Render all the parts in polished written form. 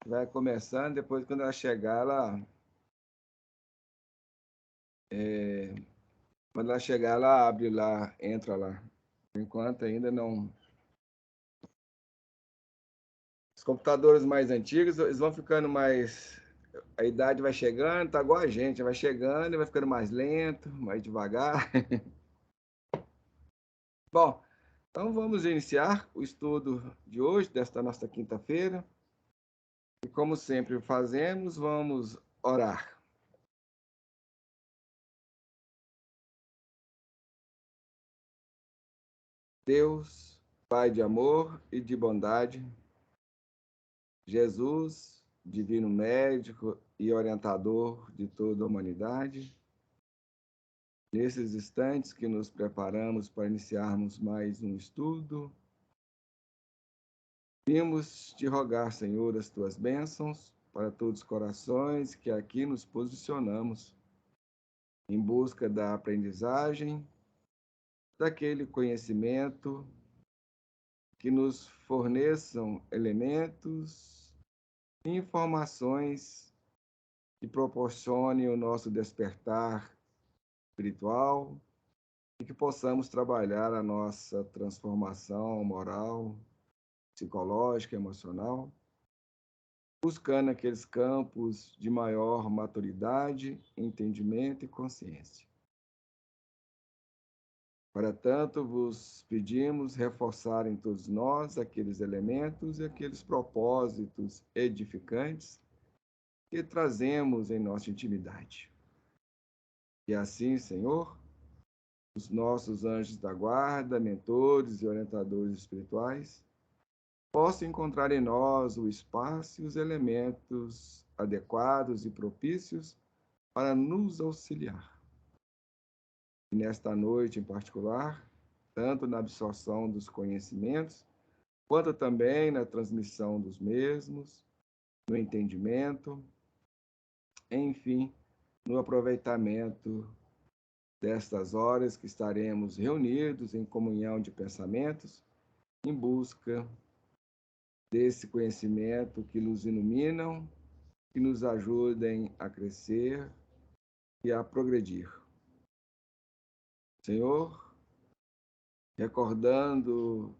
vai começando, depois quando ela chegar, é, quando ela chegar, ela abre lá, entra lá. Por enquanto ainda não. Os computadores mais antigos, eles vão ficando mais. A idade vai chegando, tá igual a gente, vai chegando e vai ficando mais lento, mais devagar. Bom, então vamos iniciar o estudo de hoje, desta nossa quinta-feira. E como sempre fazemos, vamos orar. Deus, Pai de amor e de bondade, Jesus, divino médico e orientador de toda a humanidade, nesses instantes que nos preparamos para iniciarmos mais um estudo, vimos te rogar, Senhor, as tuas bênçãos para todos os corações que aqui nos posicionamos em busca da aprendizagem, daquele conhecimento que nos forneçam elementos e informações que proporcionem o nosso despertar espiritual e que possamos trabalhar a nossa transformação moral, psicológica, emocional, buscando aqueles campos de maior maturidade, entendimento e consciência. Para tanto, vos pedimos reforçar em todos nós aqueles elementos e aqueles propósitos edificantes que trazemos em nossa intimidade. E assim, Senhor, os nossos anjos da guarda, mentores e orientadores espirituais, possam encontrar em nós o espaço e os elementos adequados e propícios para nos auxiliar. E nesta noite em particular, tanto na absorção dos conhecimentos, quanto também na transmissão dos mesmos, no entendimento, enfim, no aproveitamento destas horas que estaremos reunidos em comunhão de pensamentos, em busca desse conhecimento que nos iluminam, que nos ajudem a crescer e a progredir. Senhor, recordando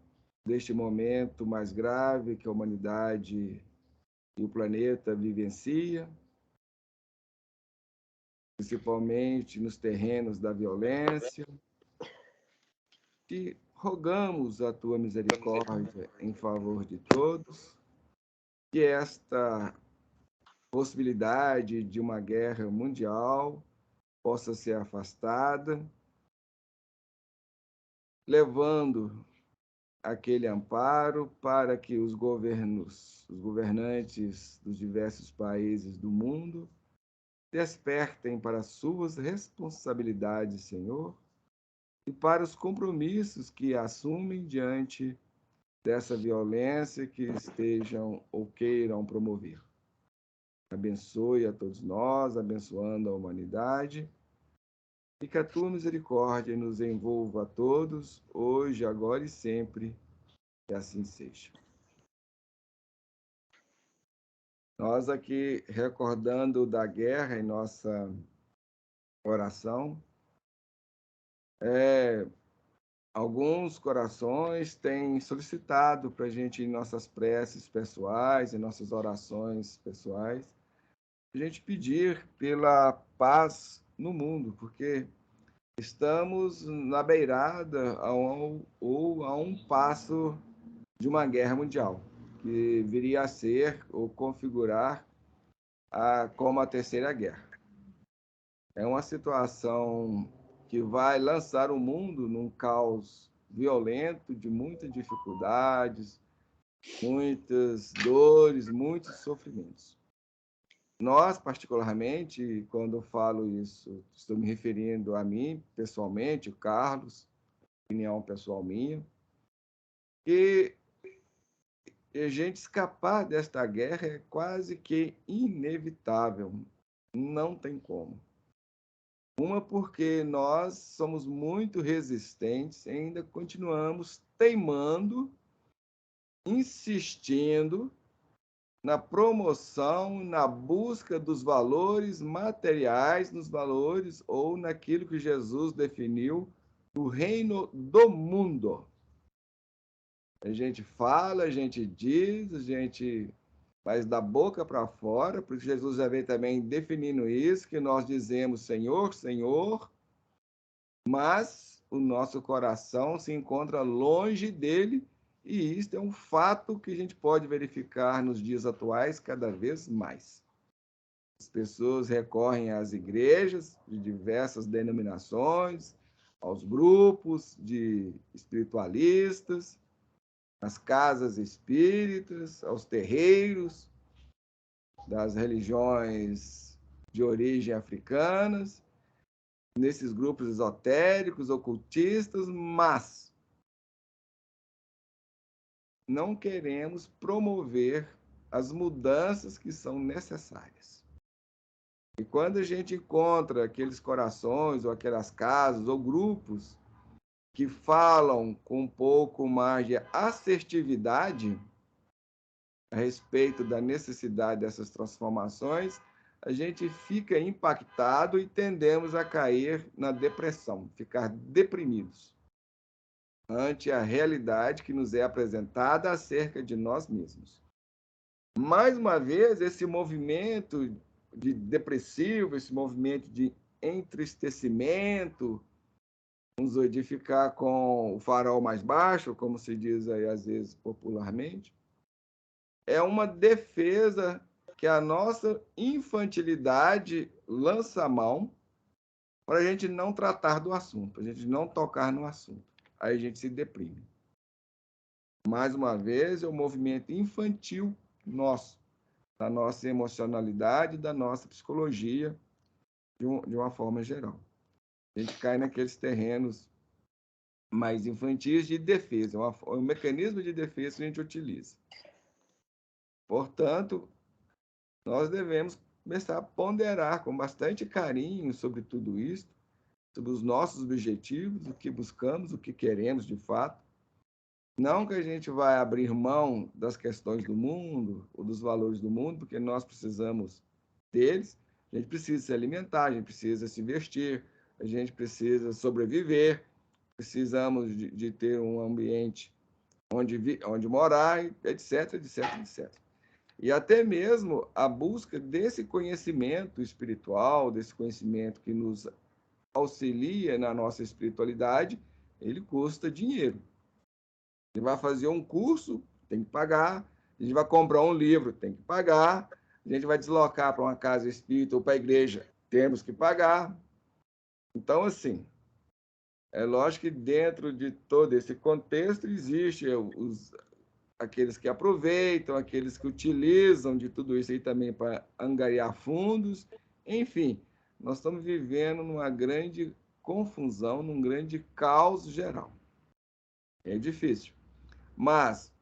deste momento mais grave que a humanidade e o planeta vivencia, principalmente nos terrenos da violência, te rogamos a tua misericórdia em favor de todos, que esta possibilidade de uma guerra mundial possa ser afastada, levando aquele amparo para que os governantes dos diversos países do mundo, despertem para suas responsabilidades, Senhor, e para os compromissos que assumem diante dessa violência que estejam ou queiram promover. Abençoe a todos nós, abençoando a humanidade, e que a tua misericórdia nos envolva a todos, hoje, agora e sempre, que assim seja. Nós aqui, recordando da guerra em nossa oração, alguns corações têm solicitado para a gente, em nossas preces pessoais, em nossas orações pessoais, a gente pedir pela paz no mundo, porque estamos na beirada ou a um passo de uma guerra mundial, que viria a ser ou configurar como a Terceira Guerra. É uma situação que vai lançar o mundo num caos violento, de muitas dificuldades, muitas dores, muitos sofrimentos. Nós, particularmente, quando eu falo isso, estou me referindo a mim, pessoalmente, o Carlos, opinião pessoal minha, que a gente escapar desta guerra é quase que inevitável, não tem como. Uma, porque nós somos muito resistentes, ainda continuamos teimando, insistindo na promoção, na busca dos valores materiais, nos valores ou naquilo que Jesus definiu do reino do mundo. A gente fala, a gente diz, a gente faz da boca para fora, porque Jesus já vem também definindo isso, que nós dizemos Senhor, Senhor, mas o nosso coração se encontra longe dele, e isso é um fato que a gente pode verificar nos dias atuais cada vez mais. As pessoas recorrem às igrejas de diversas denominações, aos grupos de espiritualistas, às casas espíritas, aos terreiros das religiões de origem africanas, nesses grupos esotéricos, ocultistas, mas não queremos promover as mudanças que são necessárias. E quando a gente encontra aqueles corações, ou aquelas casas, ou grupos que falam com um pouco mais de assertividade a respeito da necessidade dessas transformações, a gente fica impactado e tendemos a cair na depressão, ficar deprimidos ante a realidade que nos é apresentada acerca de nós mesmos. Mais uma vez, esse movimento de depressivo, esse movimento de entristecimento, vamos de ficar com o farol mais baixo, como se diz aí às vezes popularmente, é uma defesa que a nossa infantilidade lança a mão para a gente não tratar do assunto, a gente não tocar no assunto. Aí a gente se deprime. Mais uma vez, é o movimento infantil nosso, da nossa emocionalidade, da nossa psicologia, de uma forma geral. A gente cai naqueles terrenos mais infantis de defesa, um mecanismo de defesa que a gente utiliza. Portanto, nós devemos começar a ponderar com bastante carinho sobre tudo isso, sobre os nossos objetivos, o que buscamos, o que queremos de fato. Não que a gente vai abrir mão das questões do mundo ou dos valores do mundo, porque nós precisamos deles. A gente precisa se alimentar, a gente precisa se vestir, a gente precisa sobreviver, precisamos de ter um ambiente onde morar, etc, etc, etc. E até mesmo a busca desse conhecimento espiritual, desse conhecimento que nos auxilia na nossa espiritualidade, ele custa dinheiro. A gente vai fazer um curso, tem que pagar. A gente vai comprar um livro, tem que pagar. A gente vai deslocar para uma casa espírita ou para a igreja, temos que pagar. Então, assim, é lógico que dentro de todo esse contexto existe aqueles que aproveitam, aqueles que utilizam de tudo isso aí também para angariar fundos. Enfim, nós estamos vivendo numa grande confusão, num grande caos geral. É difícil. Mas,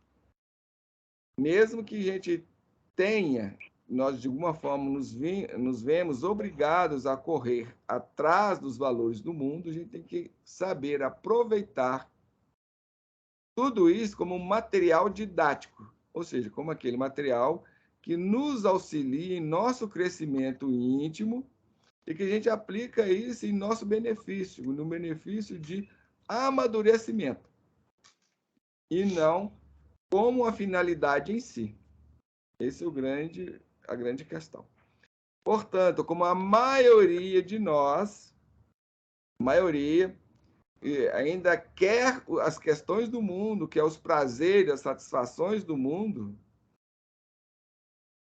mesmo que a gente tenha, nós de alguma forma nos vemos obrigados a correr atrás dos valores do mundo, a gente tem que saber aproveitar tudo isso como um material didático, ou seja, como aquele material que nos auxilia em nosso crescimento íntimo e que a gente aplica isso em nosso benefício, no benefício de amadurecimento, e não como a finalidade em si. Esse é a grande questão. Portanto, como a maioria de nós, ainda quer as questões do mundo, quer os prazeres, as satisfações do mundo,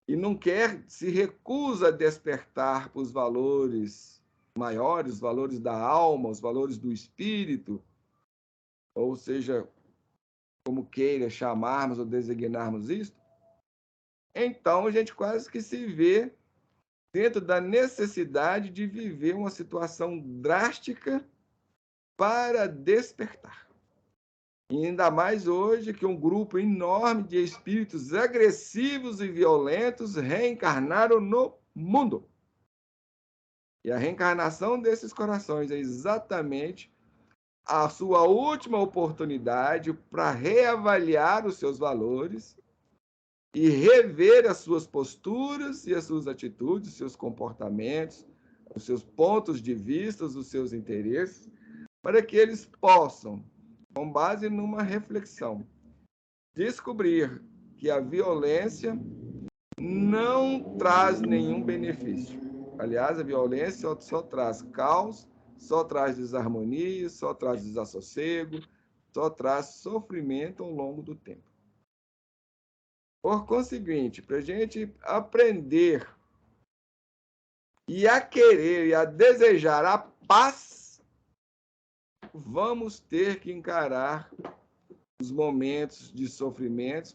e não quer, se recusa a despertar para os valores maiores, os valores da alma, os valores do espírito, ou seja, como queira chamarmos ou designarmos isso, então a gente quase que se vê dentro da necessidade de viver uma situação drástica para despertar. E ainda mais hoje que um grupo enorme de espíritos agressivos e violentos reencarnaram no mundo. E a reencarnação desses corações é exatamente a sua última oportunidade para reavaliar os seus valores e rever as suas posturas e as suas atitudes, os seus comportamentos, os seus pontos de vista, os seus interesses, para que eles possam, com base numa reflexão, descobrir que a violência não traz nenhum benefício. Aliás, a violência só traz caos, só traz desarmonia, só traz desassossego, só traz sofrimento ao longo do tempo. Por conseguinte, para a gente aprender e a querer e a desejar a paz, vamos ter que encarar os momentos de sofrimentos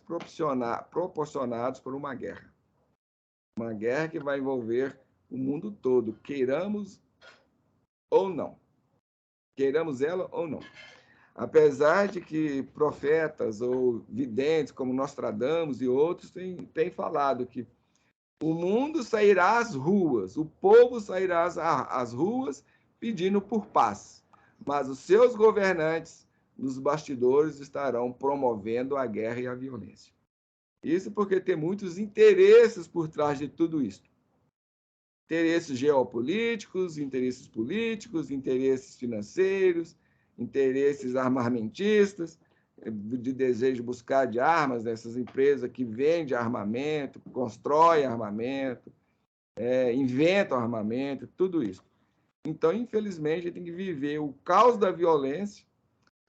proporcionados por uma guerra. Uma guerra que vai envolver o mundo todo, queiramos ou não. Queiramos ela ou não. Apesar de que profetas ou videntes, como Nostradamus e outros, têm falado que o mundo sairá às ruas, o povo sairá às ruas pedindo por paz, mas os seus governantes, nos bastidores, estarão promovendo a guerra e a violência. Isso porque tem muitos interesses por trás de tudo isso. Interesses geopolíticos, interesses políticos, interesses financeiros, interesses armamentistas, de desejo de buscar de armas dessas empresas que vendem armamento, constroem armamento, inventam armamento, tudo isso. Então, infelizmente, a gente tem que viver o caos da violência,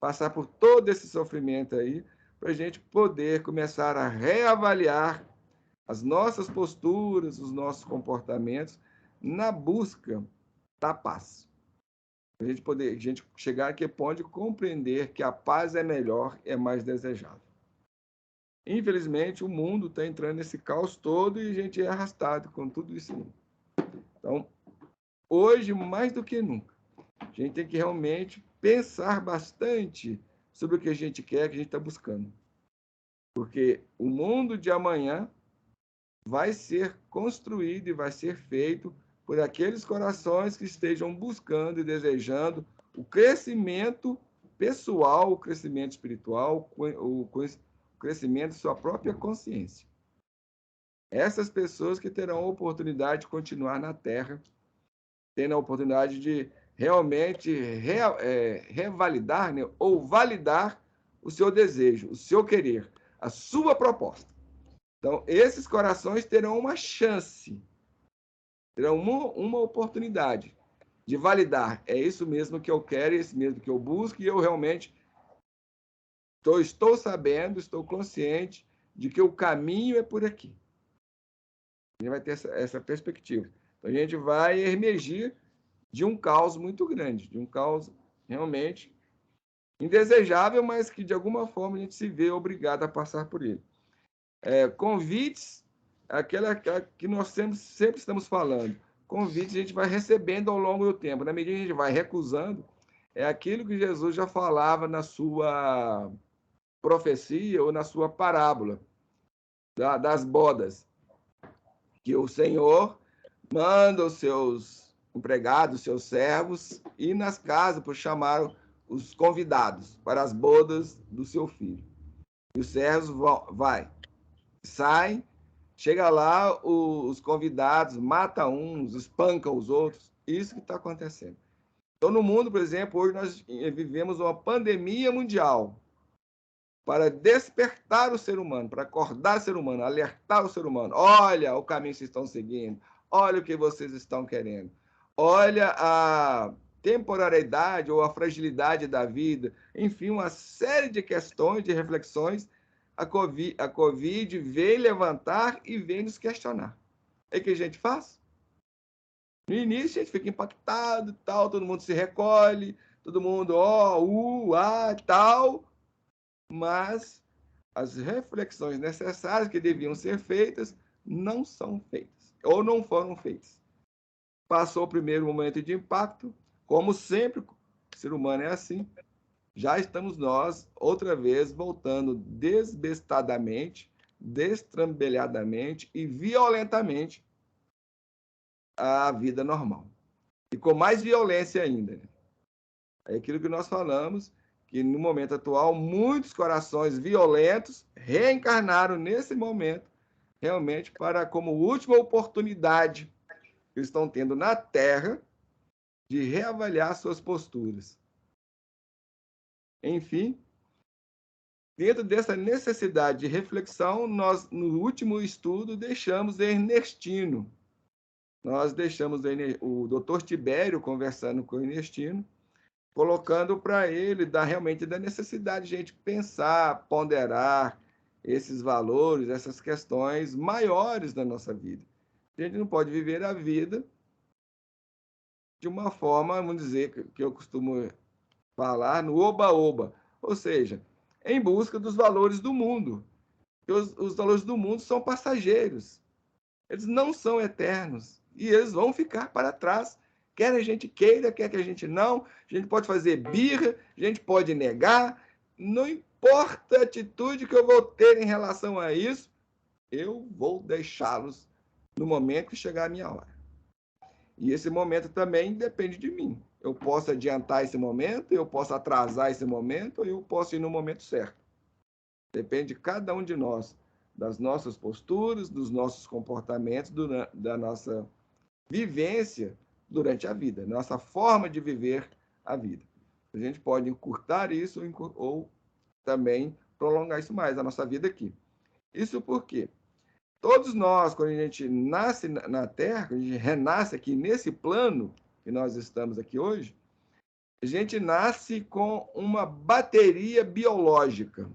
passar por todo esse sofrimento aí, para a gente poder começar a reavaliar as nossas posturas, os nossos comportamentos na busca da paz. A gente chegar aqui pode compreender que a paz é melhor, é mais desejável. Infelizmente, o mundo está entrando nesse caos todo e a gente é arrastado com tudo isso aí. Então, hoje, mais do que nunca, a gente tem que realmente pensar bastante sobre o que a gente quer, o que a gente está buscando. Porque o mundo de amanhã vai ser construído e vai ser feito por aqueles corações que estejam buscando e desejando o crescimento pessoal, o crescimento espiritual, o crescimento de sua própria consciência. Essas pessoas que terão a oportunidade de continuar na Terra, tendo a oportunidade de realmente revalidar, né, ou validar o seu desejo, o seu querer, a sua proposta. Então, esses corações terão uma chance, terão uma oportunidade de validar. É isso mesmo que eu quero, é isso mesmo que eu busco, e eu realmente estou sabendo, estou consciente de que o caminho é por aqui. A gente vai ter essa perspectiva. Então, a gente vai emergir de um caos muito grande, de um caos realmente indesejável, mas que de alguma forma a gente se vê obrigado a passar por ele. Convites, aquela que nós sempre estamos falando, convites a gente vai recebendo ao longo do tempo. Na medida que a gente vai recusando, é aquilo que Jesus já falava na sua profecia ou na sua parábola das bodas, que o Senhor manda os seus empregados, os seus servos, ir nas casas para chamar os convidados para as bodas do seu filho. E os servos saem, chega lá, os convidados matam uns, espancam os outros. Isso que está acontecendo. Então, no mundo, por exemplo, hoje nós vivemos uma pandemia mundial para despertar o ser humano, para acordar o ser humano, alertar o ser humano. Olha o caminho que vocês estão seguindo, olha o que vocês estão querendo, olha a temporariedade ou a fragilidade da vida, enfim, uma série de questões, de reflexões. A Covid veio levantar e veio nos questionar. É o que a gente faz? No início, a gente fica impactado, tal, todo mundo se recolhe, todo mundo, tal, mas as reflexões necessárias que deviam ser feitas não são feitas, ou não foram feitas. Passou o primeiro momento de impacto, como sempre, o ser humano é assim, já estamos nós, outra vez, voltando desbestadamente, destrambelhadamente e violentamente à vida normal. E com mais violência ainda. É aquilo que nós falamos, que no momento atual, muitos corações violentos reencarnaram nesse momento realmente para como última oportunidade que eles estão tendo na Terra de reavaliar suas posturas. Enfim, dentro dessa necessidade de reflexão, nós, no último estudo, deixamos Ernestino. Nós deixamos o Dr. Tibério conversando com o Ernestino, colocando para ele realmente da necessidade de a gente pensar, ponderar esses valores, essas questões maiores da nossa vida. A gente não pode viver a vida de uma forma, vamos dizer, que eu costumo falar, no oba-oba, ou seja, em busca dos valores do mundo. Os valores do mundo são passageiros, eles não são eternos e eles vão ficar para trás. Quer a gente queira, quer que a gente não, a gente pode fazer birra, a gente pode negar, não importa a atitude que eu vou ter em relação a isso, eu vou deixá-los no momento que chegar a minha hora. E esse momento também depende de mim. Eu posso adiantar esse momento, eu posso atrasar esse momento, ou eu posso ir no momento certo. Depende de cada um de nós, das nossas posturas, dos nossos comportamentos, da nossa vivência durante a vida, nossa forma de viver a vida. A gente pode encurtar isso ou também prolongar isso mais, a nossa vida aqui. Isso porque todos nós, quando a gente nasce na Terra, quando a gente renasce aqui nesse plano que nós estamos aqui hoje, a gente nasce com uma bateria biológica,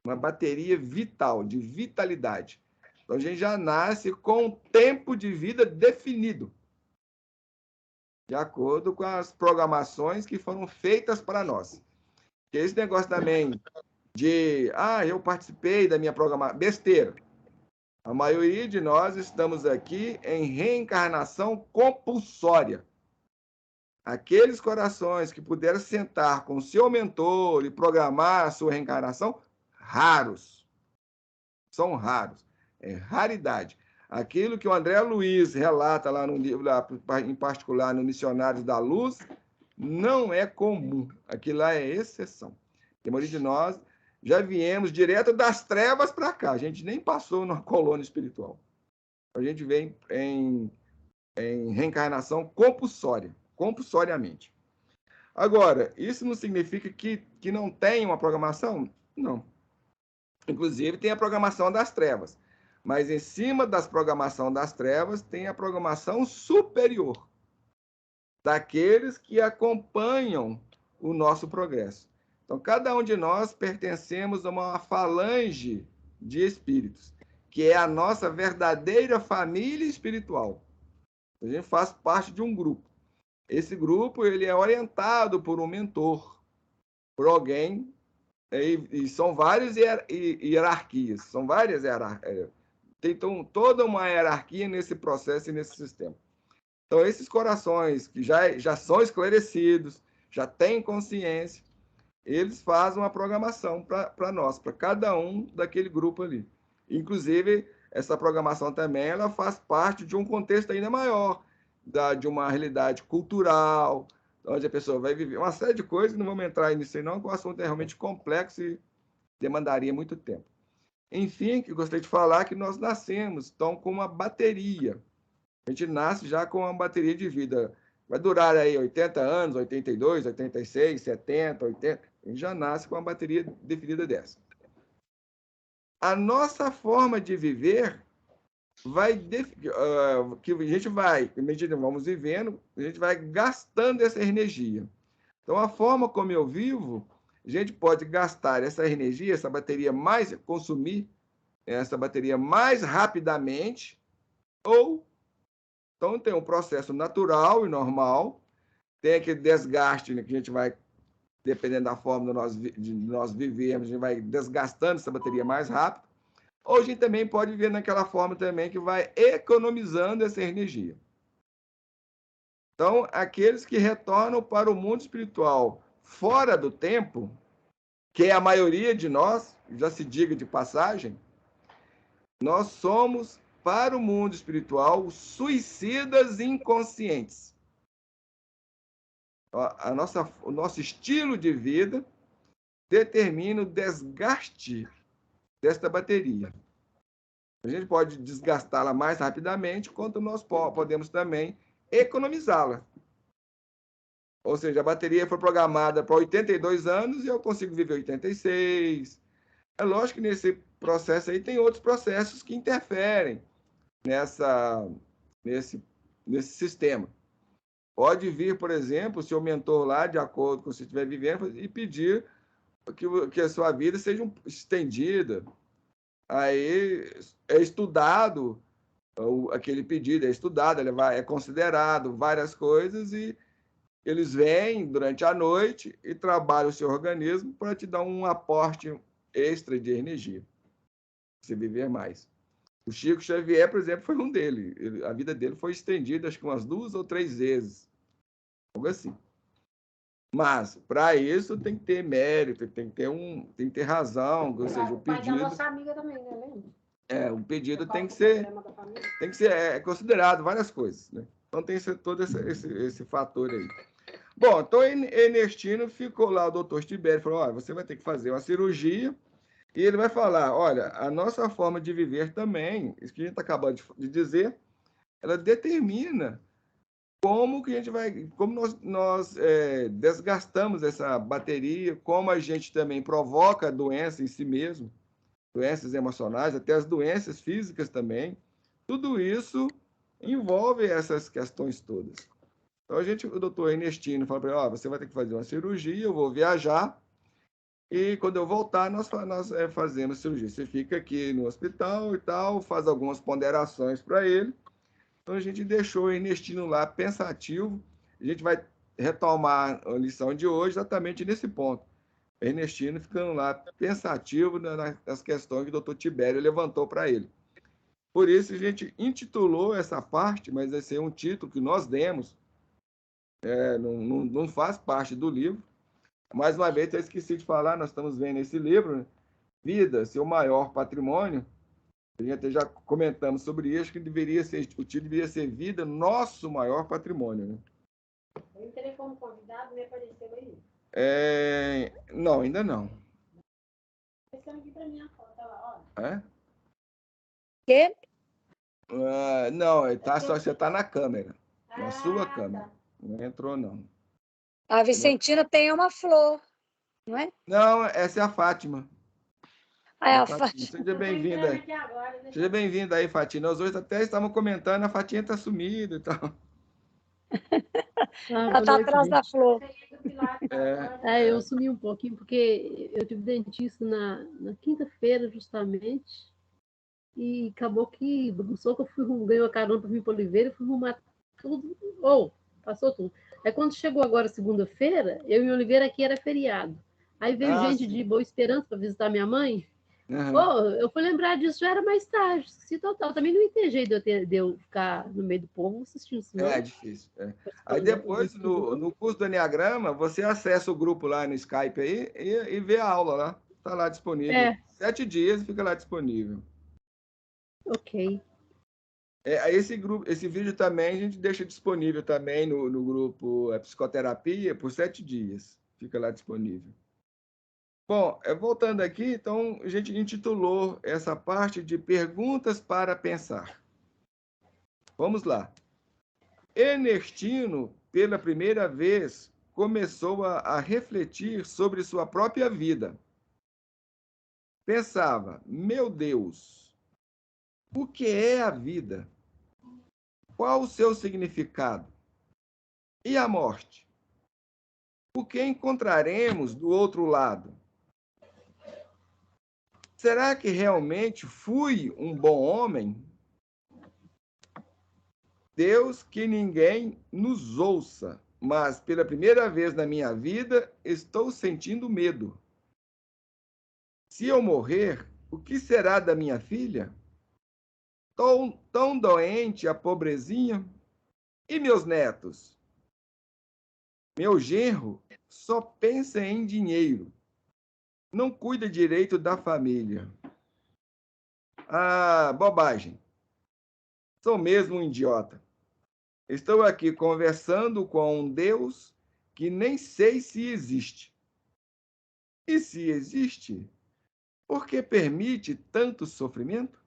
uma bateria vital, de vitalidade. Então, a gente já nasce com um tempo de vida definido, de acordo com as programações que foram feitas para nós. Que esse negócio também de, eu participei da minha programação, besteira. A maioria de nós estamos aqui em reencarnação compulsória. Aqueles corações que puderam sentar com o seu mentor e programar a sua reencarnação, raros. São raros. É raridade. Aquilo que o André Luiz relata lá no livro, lá, em particular no Missionários da Luz, não é comum. Aquilo lá é exceção. A maioria de nós já viemos direto das trevas para cá. A gente nem passou numa colônia espiritual. A gente vem em reencarnação compulsoriamente. Agora, isso não significa que não tem uma programação? Não. Inclusive, tem a programação das trevas. Mas em cima das programação das trevas, tem a programação superior, daqueles que acompanham o nosso progresso. Então, cada um de nós pertencemos a uma falange de espíritos, que é a nossa verdadeira família espiritual. A gente faz parte de um grupo. Esse grupo ele é orientado por um mentor, por alguém, e são várias hierarquias, são várias hierarquias. Tem toda uma hierarquia nesse processo e nesse sistema. Então, esses corações que já são esclarecidos, já têm consciência, eles fazem uma programação para nós, para cada um daquele grupo ali. Inclusive, essa programação também ela faz parte de um contexto ainda maior, de uma realidade cultural, onde a pessoa vai viver uma série de coisas, não vamos entrar nisso aí não, porque o assunto é realmente complexo e demandaria muito tempo. Enfim, que eu gostaria de falar que nós nascemos então com uma bateria. A gente nasce já com uma bateria de vida. Vai durar aí 80 anos, 82, 86, 70, 80. A gente já nasce com uma bateria definida dessa. A nossa forma de viver que a gente vai, à medida que vamos vivendo, a gente vai gastando essa energia. Então, a forma como eu vivo, a gente pode gastar essa energia, essa bateria mais, consumir essa bateria mais rapidamente, ou então tem um processo natural e normal, tem aquele desgaste, né, que a gente vai, dependendo da forma de nós vivermos, a gente vai desgastando essa bateria mais rápido, ou a gente também pode viver naquela forma também que vai economizando essa energia. Então, aqueles que retornam para o mundo espiritual fora do tempo, que é a maioria de nós, já se diga de passagem, nós somos, para o mundo espiritual, suicidas inconscientes. O nosso estilo de vida determina o desgaste desta bateria. A gente pode desgastá-la mais rapidamente, quanto nós podemos também economizá-la. Ou seja, a bateria foi programada para 82 anos e eu consigo viver 86. É lógico que nesse processo aí tem outros processos que interferem nessa, nesse, nesse sistema. Pode vir, por exemplo, o seu mentor lá, de acordo com o que você estiver vivendo, e pedir que a sua vida seja estendida. Aí é estudado aquele pedido, é estudado, é considerado várias coisas e eles vêm durante a noite e trabalham o seu organismo para te dar um aporte extra de energia, para você viver mais. O Chico Xavier, por exemplo, foi um dele. A vida dele foi estendida, acho que umas 2 ou 3 vezes. Algo assim. Mas, para isso, tem que ter mérito, tem que ter razão, ou seja, o pedido... Pai da nossa amiga também, né? O pedido tem que ser considerado várias coisas, né? Então tem todo esse fator aí. Bom, então Ernestino ficou lá, o doutor Tibério falou, olha, você vai ter que fazer uma cirurgia e ele vai falar, olha, a nossa forma de viver também, isso que a gente acabou de dizer, ela determina como que a gente vai, como nós desgastamos essa bateria, como a gente também provoca a doença em si mesmo, doenças emocionais, até as doenças físicas também. Tudo isso envolve essas questões todas. Então, o doutor Ernestino fala para ele, você vai ter que fazer uma cirurgia, eu vou viajar, e quando eu voltar, nós fazemos cirurgia. Você fica aqui no hospital e tal, faz algumas ponderações para ele. Então, a gente deixou o Ernestino lá pensativo. A gente vai retomar a lição de hoje exatamente nesse ponto. Ernestino ficando lá pensativo nas questões que o doutor Tibério levantou para ele. Por isso, a gente intitulou essa parte, mas esse é um título que nós demos, não faz parte do livro. Mais uma vez, eu esqueci de falar, nós estamos vendo esse livro, né? Vida, seu maior patrimônio. A gente já comentamos sobre isso, que o título deveria ser Vida, nosso maior patrimônio. Né? Eu entrei como convidado, me apareceu aí. Não, ainda não. Apareceu aqui para mim a foto, ó. É? Quê? Não, você está na câmera. Na sua câmera. Tá. Não entrou, não. A Vicentina tem uma flor, não é? Não, essa é a Fátima. É a Fátima. Seja bem-vinda. Seja bem-vinda aí, Fátima. Nós hoje até estavam comentando, a Fátima está sumida e tal. Ela está atrás da flor. Eu sumi um pouquinho, porque eu tive dentista na quinta-feira, justamente, e acabou que bagunçou, que eu ganhei uma carona para vir para Oliveira e fui arrumar tudo. Passou tudo. Aí quando chegou agora segunda-feira, eu em Oliveira aqui era feriado. Aí veio gente de Boa Esperança para visitar minha mãe. Eu fui lembrar disso, já era mais tarde, esqueci total. Também não entendi jeito de eu ficar no meio do povo assistindo isso. É difícil. Aí depois, no curso do Enneagrama, você acessa o grupo lá no Skype aí e vê a aula lá. Está lá disponível. 7 dias e fica lá disponível. Ok. Esse vídeo também a gente deixa disponível também no grupo Psicoterapia por 7 dias. Fica lá disponível. Bom, voltando aqui, então a gente intitulou essa parte de perguntas para pensar. Vamos lá. Ernestino, pela primeira vez, começou a refletir sobre sua própria vida. Pensava, meu Deus, o que é a vida? Qual o seu significado? E a morte? O que encontraremos do outro lado? Será que realmente fui um bom homem? Deus, que ninguém nos ouça, mas pela primeira vez na minha vida estou sentindo medo. Se eu morrer, o que será da minha filha? Tão doente a pobrezinha? E meus netos? Meu genro só pensa em dinheiro. Não cuida direito da família. Bobagem. Sou mesmo um idiota. Estou aqui conversando com um Deus que nem sei se existe. E se existe, por que permite tanto sofrimento?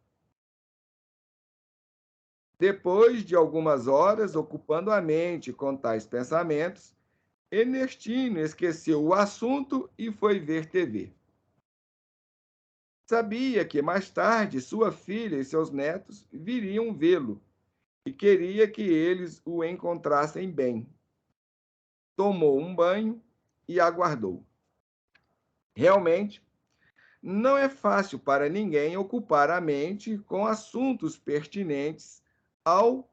Depois de algumas horas ocupando a mente com tais pensamentos, Ernestino esqueceu o assunto e foi ver TV. Sabia que mais tarde sua filha e seus netos viriam vê-lo e queria que eles o encontrassem bem. Tomou um banho e aguardou. Realmente, não é fácil para ninguém ocupar a mente com assuntos pertinentes ao,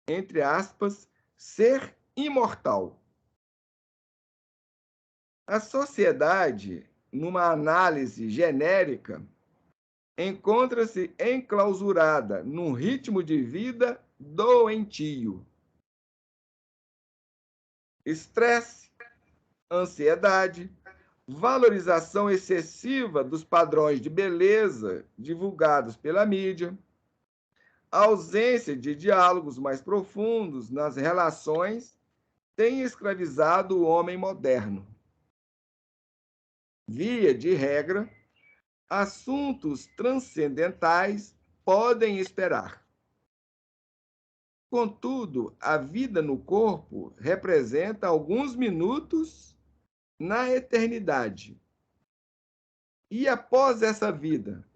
entre aspas, ser imortal. A sociedade, numa análise genérica, encontra-se enclausurada num ritmo de vida doentio. Estresse, ansiedade, valorização excessiva dos padrões de beleza divulgados pela mídia, ausência de diálogos mais profundos nas relações têm escravizado o homem moderno. Via de regra, assuntos transcendentais podem esperar. Contudo, a vida no corpo representa alguns minutos na eternidade. E após essa vida,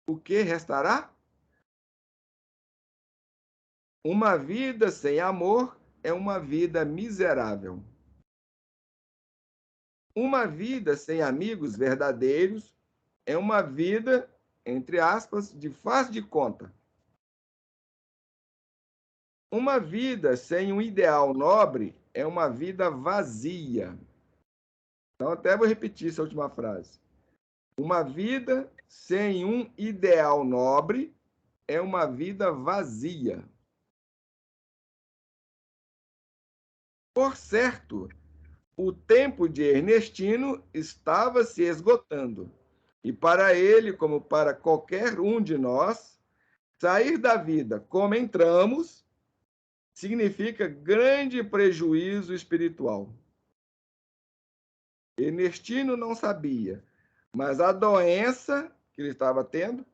o que restará? Uma vida sem amor é uma vida miserável. Uma vida sem amigos verdadeiros é uma vida, entre aspas, de faz de conta. Uma vida sem um ideal nobre é uma vida vazia. Então, até vou repetir essa última frase. Uma vida sem um ideal nobre é uma vida vazia. Por certo, o tempo de Ernestino estava se esgotando. E para ele, como para qualquer um de nós, sair da vida como entramos significa grande prejuízo espiritual. Ernestino não sabia, mas a doença que ele estava tendo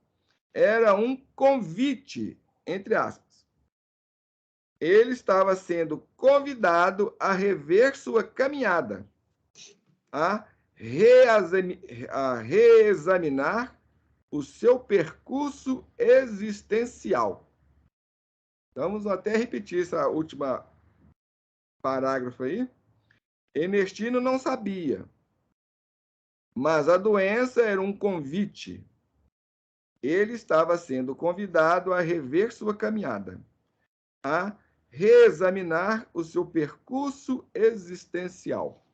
era um convite, entre aspas. Ele estava sendo convidado a rever sua caminhada, a reexaminar o seu percurso existencial. Então, vamos até repetir essa última parágrafo aí. Ernestino não sabia, mas a doença era um convite. Ele estava sendo convidado a rever sua caminhada, a reexaminar o seu percurso existencial.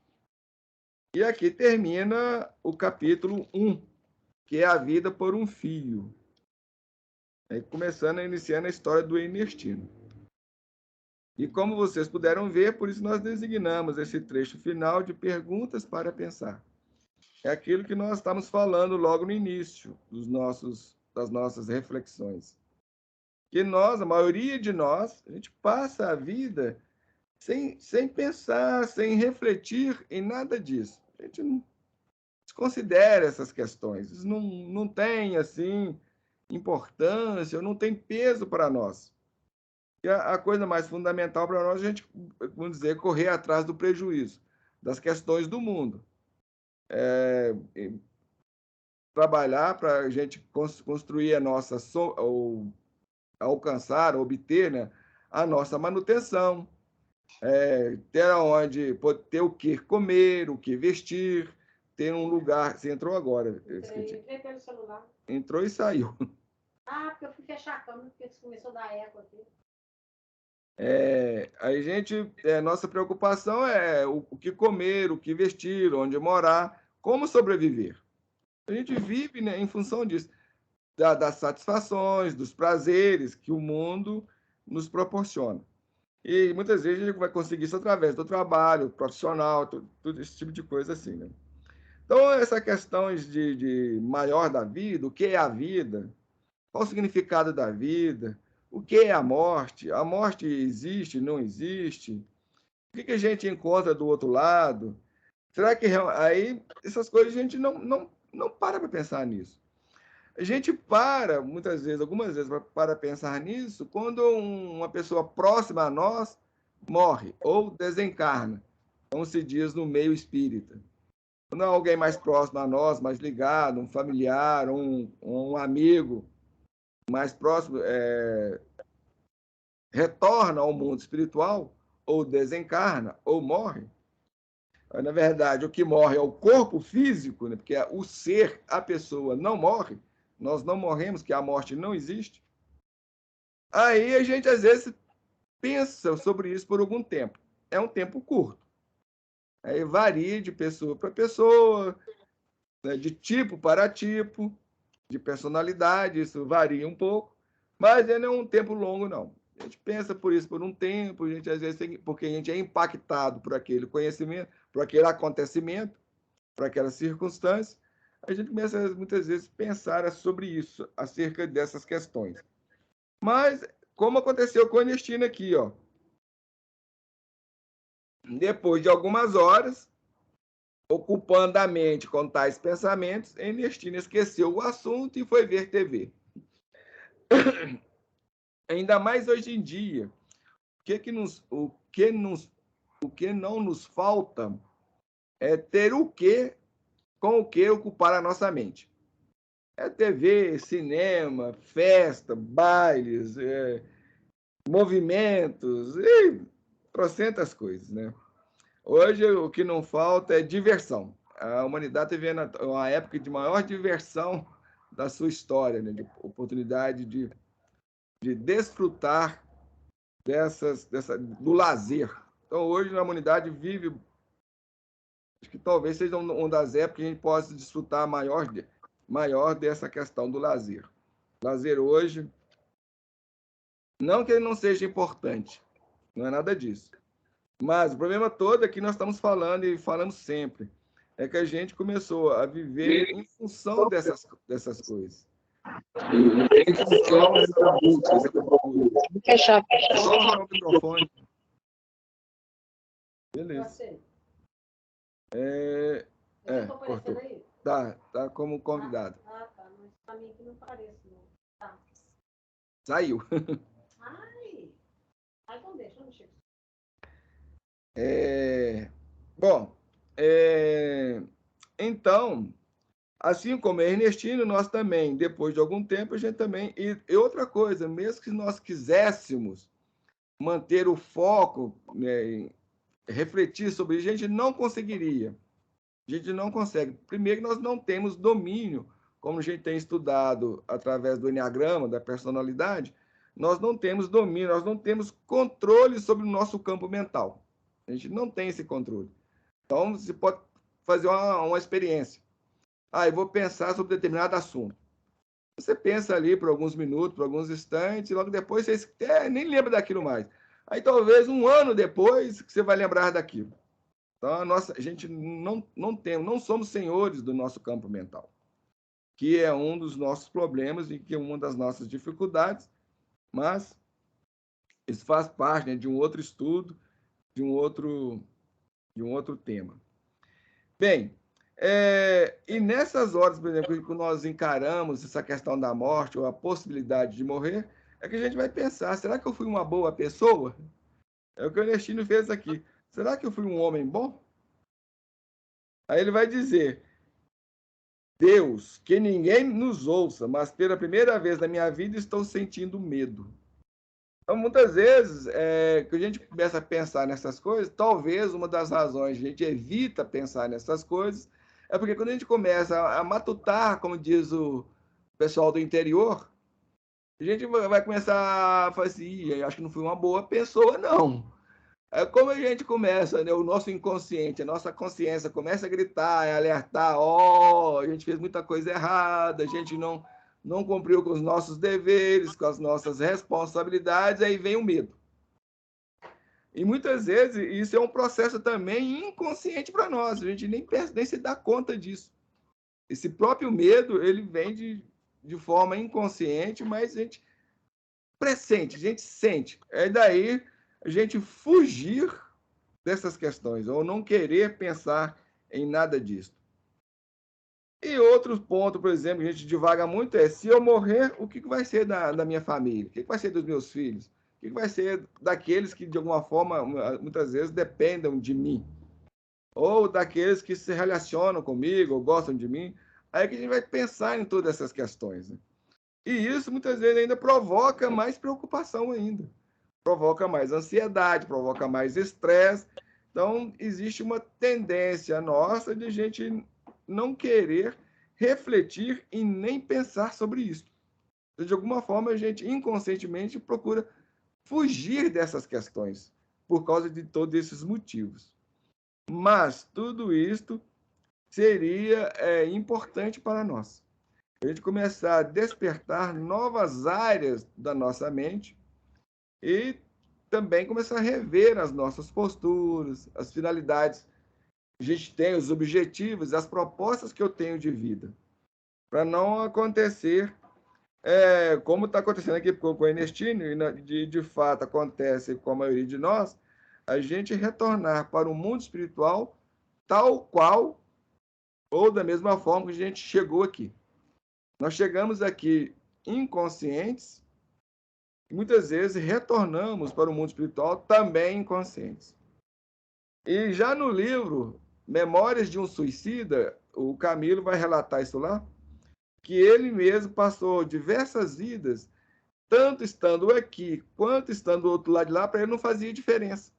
E aqui termina o capítulo 1, que é a vida por um filho. Aí iniciando a história do Ernestino. E como vocês puderam ver, por isso nós designamos esse trecho final de perguntas para pensar. É aquilo que nós estamos falando logo no início das nossas reflexões. Que nós, a maioria de nós, a gente passa a vida sem pensar, sem refletir em nada disso. A gente não desconsidera essas questões. Isso não tem, assim, importância, não tem peso para nós. E a coisa mais fundamental para nós é a gente, vamos dizer, correr atrás do prejuízo, das questões do mundo. Trabalhar para a gente construir a nossa, ou alcançar, obter, né, a nossa manutenção, ter onde ter o que comer, o que vestir, ter um lugar. Você entrou agora? Entrei pelo celular. Entrou e saiu. Ah, porque eu fui fechar a câmera, porque começou a dar eco aqui. A gente, nossa preocupação é o que comer, o que vestir, onde morar, como sobreviver. A gente vive, né, em função disso, das satisfações, dos prazeres que o mundo nos proporciona. E muitas vezes a gente vai conseguir isso através do trabalho profissional, tudo esse tipo de coisa assim, né? Então, essa questão de maior da vida, o que é a vida, qual o significado da vida, o que é a morte existe, não existe, o que a gente encontra do outro lado, será que aí essas coisas a gente não para pensar nisso. A gente muitas vezes, algumas vezes, para pensar nisso, quando uma pessoa próxima a nós morre ou desencarna, como se diz no meio espírita. Quando alguém mais próximo a nós, mais ligado, um familiar, um amigo mais próximo, retorna ao mundo espiritual, ou desencarna, ou morre. Na verdade, o que morre é o corpo físico, né? Porque o ser, a pessoa, não morre. Nós não morremos, que a morte não existe. Aí a gente, às vezes, pensa sobre isso por algum tempo. É um tempo curto. Aí varia de pessoa para pessoa, né? De tipo para tipo, de personalidade, isso varia um pouco, mas não é um tempo longo, não. A gente pensa por isso por um tempo, a gente às vezes porque a gente é impactado por aquele conhecimento, por aquele acontecimento, por aquela circunstância, a gente começa muitas vezes a pensar sobre isso, acerca dessas questões. Mas, como aconteceu com o Ernestina aqui, ó, depois de algumas horas, ocupando a mente com tais pensamentos, Ernestina esqueceu o assunto e foi ver TV. Ainda mais hoje em dia, o que não nos falta é ter com o que ocupar a nossa mente. É TV, cinema, festa, bailes, movimentos e trocentas coisas, né? Hoje o que não falta é diversão. A humanidade está vivendo uma época de maior diversão da sua história, né? De oportunidade de desfrutar do lazer. Então, hoje, a humanidade vive, acho que talvez seja uma das épocas que a gente possa desfrutar maior dessa questão do lazer. O lazer hoje, não que ele não seja importante, não é nada disso. Mas o problema todo é que nós estamos falando e falamos sempre, é que a gente começou a viver em função dessas coisas. Em função dessa Fechar. Só o microfone. Beleza. Cortou. Tá como convidado. Tá. Mas pra mim aqui não parece, não. Tá. Saiu. Ai, então deixa, não chega. Bom, então, assim como é Ernestino, nós também, depois de algum tempo, a gente também... E outra coisa, mesmo que nós quiséssemos manter o foco, né, refletir sobre isso, a gente não conseguiria. A gente não consegue. Primeiro, nós não temos domínio, como a gente tem estudado através do Enneagrama, da personalidade, nós não temos domínio, nós não temos controle sobre o nosso campo mental. A gente não tem esse controle. Então, você pode fazer uma experiência. Eu vou pensar sobre determinado assunto. Você pensa ali por alguns minutos, por alguns instantes, e logo depois você nem lembra daquilo mais. Aí talvez um ano depois que você vai lembrar daquilo. Então a gente não somos senhores do nosso campo mental, que é um dos nossos problemas e que é uma das nossas dificuldades, mas isso faz parte, né, de um outro estudo, de um outro tema. Bem, e nessas horas, por exemplo, que nós encaramos essa questão da morte ou a possibilidade de morrer, é que a gente vai pensar, será que eu fui uma boa pessoa? É o que o Ernestino fez aqui. Será que eu fui um homem bom? Aí ele vai dizer, Deus, que ninguém nos ouça, mas pela primeira vez na minha vida estou sentindo medo. Então, muitas vezes, que a gente começa a pensar nessas coisas, talvez uma das razões que a gente evita pensar nessas coisas é porque quando a gente começa a matutar, como diz o pessoal do interior, a gente vai começar a falar assim, acho que não fui uma boa pessoa, não. Como a gente começa, né, o nosso inconsciente, a nossa consciência começa a gritar, a alertar, a gente fez muita coisa errada, a gente não cumpriu com os nossos deveres, com as nossas responsabilidades, aí vem o medo. E muitas vezes isso é um processo também inconsciente para nós, a gente nem se dá conta disso. Esse próprio medo, ele vem de forma inconsciente, mas a gente pressente, a gente sente. É daí a gente fugir dessas questões, ou não querer pensar em nada disso. E outro ponto, por exemplo, que a gente divaga muito é, se eu morrer, o que vai ser da minha família? O que vai ser dos meus filhos? O que vai ser daqueles que, de alguma forma, muitas vezes dependam de mim? Ou daqueles que se relacionam comigo, ou gostam de mim? Aí que a gente vai pensar em todas essas questões, né? E isso, muitas vezes, ainda provoca mais preocupação ainda. Provoca mais ansiedade, provoca mais estresse. Então, existe uma tendência nossa de a gente não querer refletir e nem pensar sobre isso. De alguma forma, a gente inconscientemente procura fugir dessas questões por causa de todos esses motivos. Mas tudo isto seria importante para nós. A gente começar a despertar novas áreas da nossa mente e também começar a rever as nossas posturas, as finalidades que a gente tem, os objetivos, as propostas que eu tenho de vida, para não acontecer como está acontecendo aqui com o Ernestinho, e de fato acontece com a maioria de nós, a gente retornar para o mundo espiritual tal qual ou da mesma forma que a gente chegou aqui. Nós chegamos aqui inconscientes e muitas vezes retornamos para o mundo espiritual também inconscientes. E já no livro Memórias de um Suicida, o Camilo vai relatar isso lá, que ele mesmo passou diversas vidas, tanto estando aqui quanto estando do outro lado de lá, para ele não fazia diferença.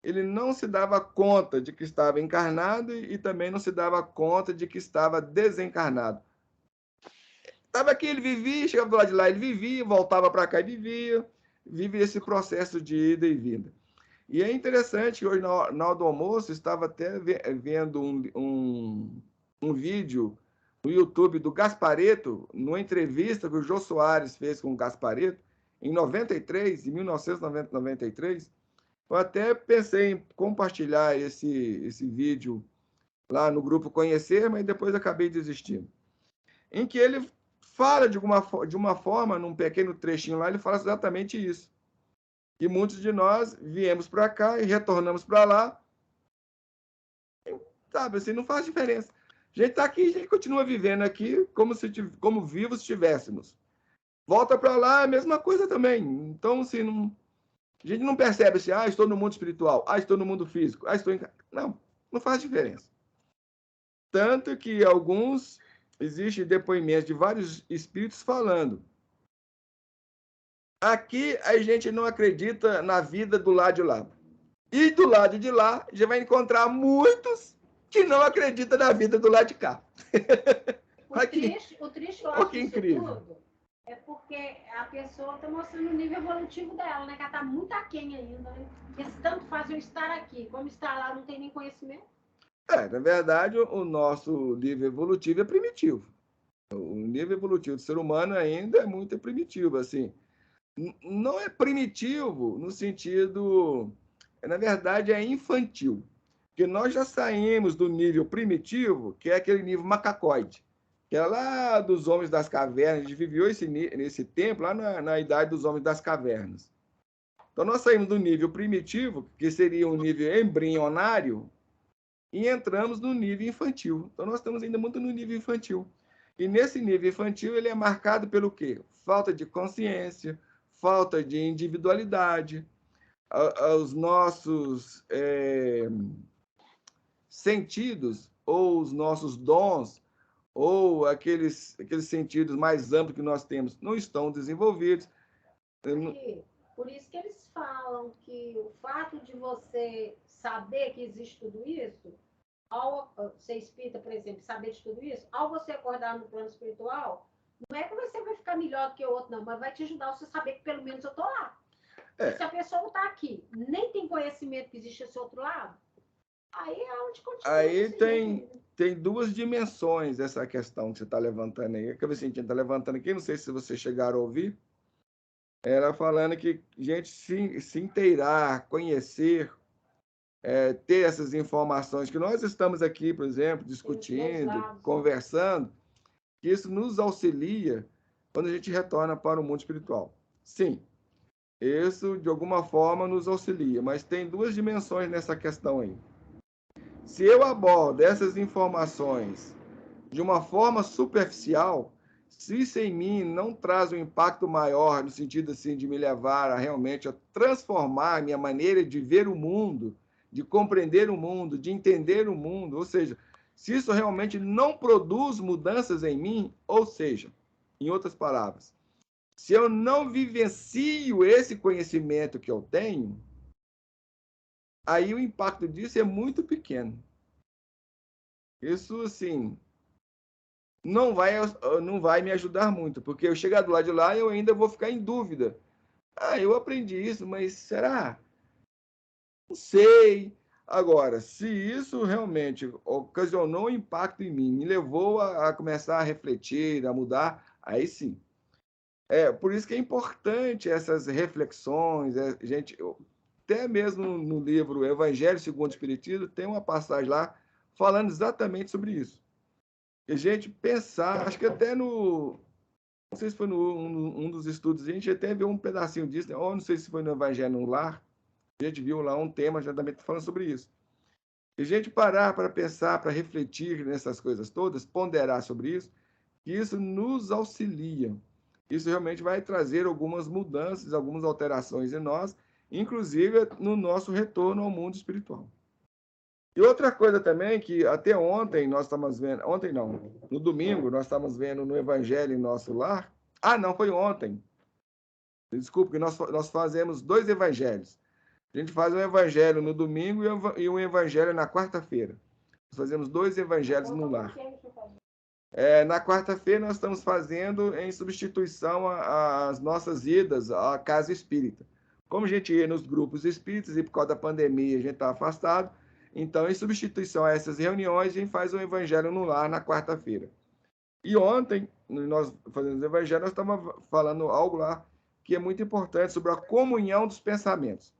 Ele não se dava conta de que estava encarnado e também não se dava conta de que estava desencarnado. Estava aqui, ele vivia, chegava do lado de lá, ele vivia, voltava para cá, ele vivia esse processo de ida e vinda. E é interessante que hoje, na hora do almoço, estava até vendo um vídeo no YouTube do Gasparetto, numa entrevista que o Jô Soares fez com o Gasparetto, em 1993. Eu até pensei em compartilhar esse vídeo lá no grupo Conhecer, mas depois acabei desistindo. Em que ele fala de uma forma, num pequeno trechinho lá, ele fala exatamente isso. E muitos de nós viemos para cá e retornamos para lá. Sabe, assim, não faz diferença. A gente está aqui, a gente continua vivendo aqui como vivos estivéssemos. Volta para lá, é a mesma coisa também. Então, assim, a gente não percebe assim, estou no mundo espiritual, estou no mundo físico, estou em... Não faz diferença. Tanto que existem depoimentos de vários espíritos falando. Aqui a gente não acredita na vida do lado de lá. E do lado de lá, já vai encontrar muitos que não acreditam na vida do lado de cá. O triste eu acho disso tudo é porque a pessoa está mostrando o nível evolutivo dela, né? Que ela está muito aquém ainda, né? Porque se tanto faz eu estar aqui, como estar lá, não tem nem conhecimento. Na verdade, o nosso nível evolutivo é primitivo. O nível evolutivo do ser humano ainda é muito primitivo, assim. Não é primitivo no sentido... Na verdade, é infantil. Porque nós já saímos do nível primitivo, que é aquele nível macacoide, que é lá dos homens das cavernas. A gente viveu nesse tempo, lá na idade dos homens das cavernas. Então, nós saímos do nível primitivo, que seria um nível embrionário, e entramos no nível infantil. Então, nós estamos ainda muito no nível infantil. E nesse nível infantil, ele é marcado pelo quê? Falta de consciência, falta de individualidade, os nossos sentidos, ou os nossos dons, ou aqueles sentidos mais amplos que nós temos, não estão desenvolvidos. Por isso que eles falam que o fato de você saber que existe tudo isso, ao ser espírita, por exemplo, saber de tudo isso, ao você acordar no plano espiritual, não é que você vai ficar melhor do que o outro, não, mas vai te ajudar a você saber que pelo menos eu estou lá. Se a pessoa não está aqui, nem tem conhecimento que existe esse outro lado, aí é onde continua. Aí tem duas dimensões essa questão que você está levantando aí. Que a Vicentina está levantando aqui, não sei se vocês chegaram a ouvir. Ela falando que gente se inteirar, conhecer, ter essas informações que nós estamos aqui, por exemplo, discutindo, conversando, que isso nos auxilia quando a gente retorna para o mundo espiritual. Sim, isso de alguma forma nos auxilia, mas tem duas dimensões nessa questão aí. Se eu abordo essas informações de uma forma superficial, se isso em mim não traz um impacto maior, no sentido assim, de me levar a realmente a transformar a minha maneira de ver o mundo, de compreender o mundo, de entender o mundo, ou seja, se isso realmente não produz mudanças em mim, ou seja, em outras palavras, se eu não vivencio esse conhecimento que eu tenho, aí o impacto disso é muito pequeno. Isso, assim, não vai me ajudar muito, porque eu chegar do lado de lá, eu ainda vou ficar em dúvida. Ah, eu aprendi isso, mas será? Não sei. Agora, se isso realmente ocasionou um impacto em mim, me levou a começar a refletir, a mudar, aí sim. Por isso que é importante essas reflexões, gente, até mesmo no livro Evangelho segundo o Espiritismo, tem uma passagem lá falando exatamente sobre isso. E a gente pensar, acho que até não sei se foi um dos estudos, a gente até viu um pedacinho disso, né? Ou não sei se foi no Evangelho no Lar, a gente viu lá um tema exatamente falando sobre isso. E a gente parar para pensar, para refletir nessas coisas todas, ponderar sobre isso, que isso nos auxilia. Isso realmente vai trazer algumas mudanças, algumas alterações em nós, inclusive no nosso retorno ao mundo espiritual. E outra coisa também que até ontem nós estávamos vendo, ontem não, no domingo nós estávamos vendo no Evangelho em Nosso Lar. Ah, não, foi ontem. Desculpe, que nós fazemos 2 evangelhos. A gente faz um evangelho no domingo e um evangelho na quarta-feira. Nós fazemos 2 evangelhos no lar. Na quarta-feira nós estamos fazendo em substituição às nossas idas à casa espírita. Como a gente ia nos grupos espíritas e por causa da pandemia a gente está afastado, então, em substituição a essas reuniões, a gente faz um evangelho no lar na quarta-feira. E ontem, nós fazendo o evangelho, nós estávamos falando algo lá que é muito importante sobre a comunhão dos pensamentos.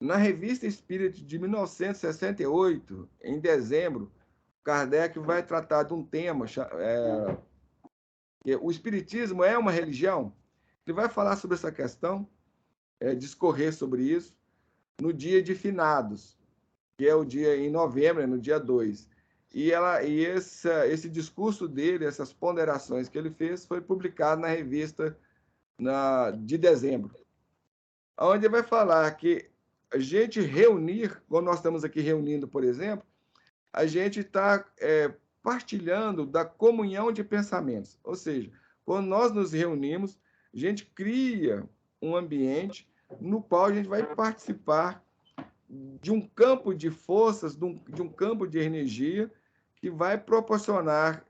Na Revista Espírita de 1968, em dezembro, Kardec vai tratar de um tema, o Espiritismo é uma religião? Ele vai falar sobre essa questão, discorrer sobre isso, no dia de finados, que é o dia em novembro, no dia 2. E esse discurso dele, essas ponderações que ele fez, foi publicado na revista de dezembro, onde ele vai falar que a gente reunir, quando nós estamos aqui reunindo, por exemplo, a gente está partilhando da comunhão de pensamentos. Ou seja, quando nós nos reunimos, a gente cria um ambiente no qual a gente vai participar de um campo de forças, de um campo de energia que vai proporcionar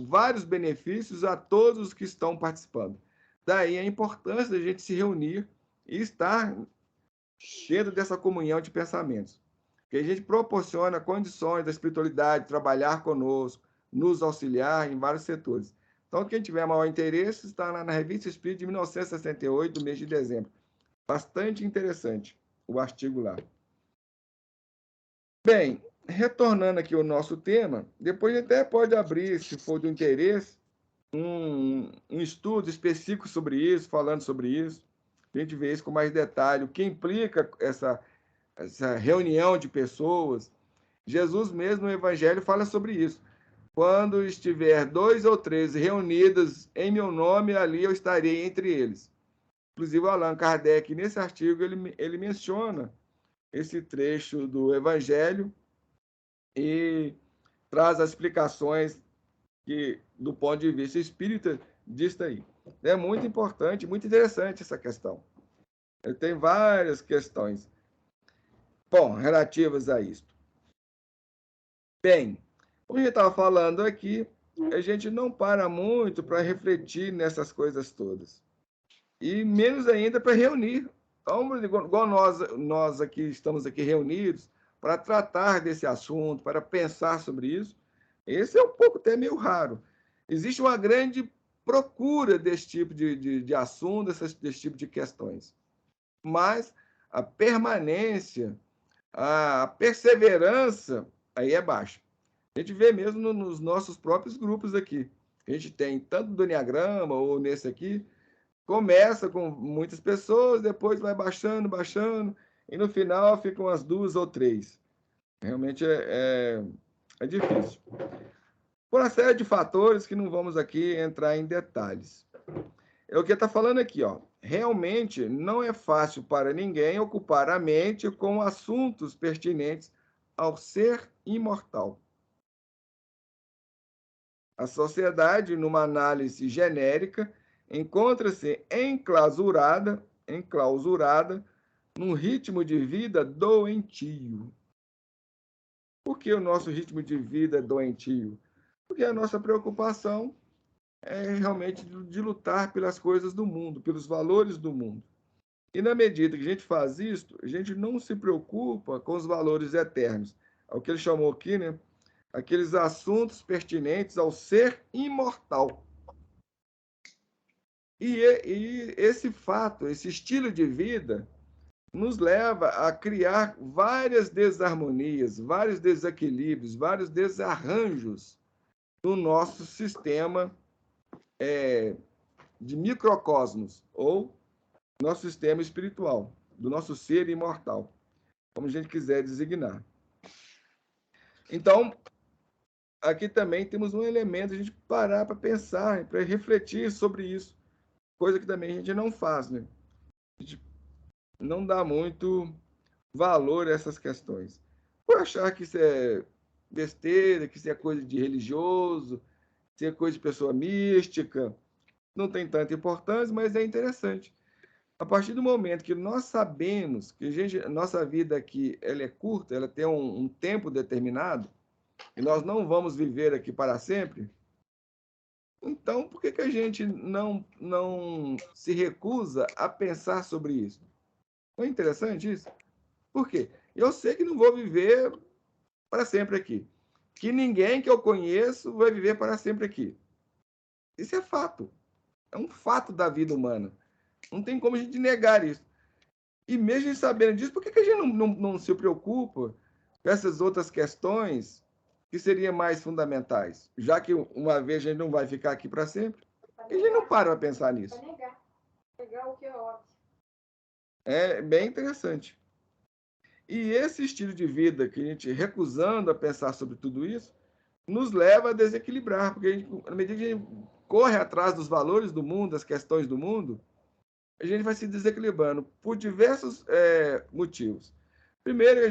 vários benefícios a todos os que estão participando. Daí a importância da gente se reunir e estar cheio dessa comunhão de pensamentos. Que a gente proporciona condições da espiritualidade trabalhar conosco, nos auxiliar em vários setores. Então, quem tiver maior interesse, está lá na Revista Espírita de 1968, do mês de dezembro. Bastante interessante o artigo lá. Bem, retornando aqui ao nosso tema, depois a gente até pode abrir, se for do interesse, um estudo específico sobre isso, falando sobre isso. A gente vê isso com mais detalhe, o que implica essa reunião de pessoas. Jesus mesmo no Evangelho fala sobre isso. Quando estiver 2 ou 3 reunidos em meu nome, ali eu estarei entre eles. Inclusive, o Allan Kardec, nesse artigo, ele menciona esse trecho do Evangelho e traz as explicações que, do ponto de vista espírita, disso aí. É muito importante, muito interessante essa questão. Tem várias questões, bom, relativas a isso. Bem, como a gente estava falando aqui, a gente não para muito para refletir nessas coisas todas. E menos ainda para reunir. Então, igual nós aqui estamos aqui reunidos para tratar desse assunto, para pensar sobre isso, esse é um pouco até meio raro. Existe uma grande procura desse tipo de assunto, desse tipo de questões. Mas a permanência, a perseverança, aí é baixa. A gente vê mesmo nos nossos próprios grupos aqui. A gente tem tanto do Enneagrama ou nesse aqui, começa com muitas pessoas, depois vai baixando, baixando, e no final ficam as 2 ou 3. Realmente É difícil. Por uma série de fatores que não vamos aqui entrar em detalhes. É o que está falando aqui, ó. Realmente não é fácil para ninguém ocupar a mente com assuntos pertinentes ao ser imortal. A sociedade, numa análise genérica, encontra-se enclausurada num ritmo de vida doentio. Por que o nosso ritmo de vida é doentio? Porque a nossa preocupação é realmente de lutar pelas coisas do mundo, pelos valores do mundo. E na medida que a gente faz isso, a gente não se preocupa com os valores eternos. É o que ele chamou aqui, né? Aqueles assuntos pertinentes ao ser imortal. E esse fato, esse estilo de vida, nos leva a criar várias desarmonias, vários desequilíbrios, vários desarranjos no nosso sistema de microcosmos, ou nosso sistema espiritual, do nosso ser imortal, como a gente quiser designar. Então, aqui também temos um elemento, a gente parar para pensar, para refletir sobre isso, coisa que também a gente não faz, né? A gente não dá muito valor a essas questões. Por achar que isso é besteira, que isso é coisa de religioso, que isso é coisa de pessoa mística, não tem tanta importância, mas é interessante. A partir do momento que nós sabemos que nossa vida aqui ela é curta, ela tem um tempo determinado, e nós não vamos viver aqui para sempre, então por que a gente não se recusa a pensar sobre isso? Não é interessante isso? Por quê? Eu sei que não vou viver para sempre aqui. Que ninguém que eu conheço vai viver para sempre aqui. Isso é fato. É um fato da vida humana. Não tem como a gente negar isso. E mesmo sabendo disso, por que a gente não se preocupa com essas outras questões que seriam mais fundamentais? Já que uma vez a gente não vai ficar aqui para sempre, a gente não para pensar nisso. Negar o que é óbvio. É bem interessante. E esse estilo de vida que a gente recusando a pensar sobre tudo isso, nos leva a desequilibrar, porque a gente, na medida que a gente corre atrás dos valores do mundo, das questões do mundo, a gente vai se desequilibrando por diversos motivos. Primeiro,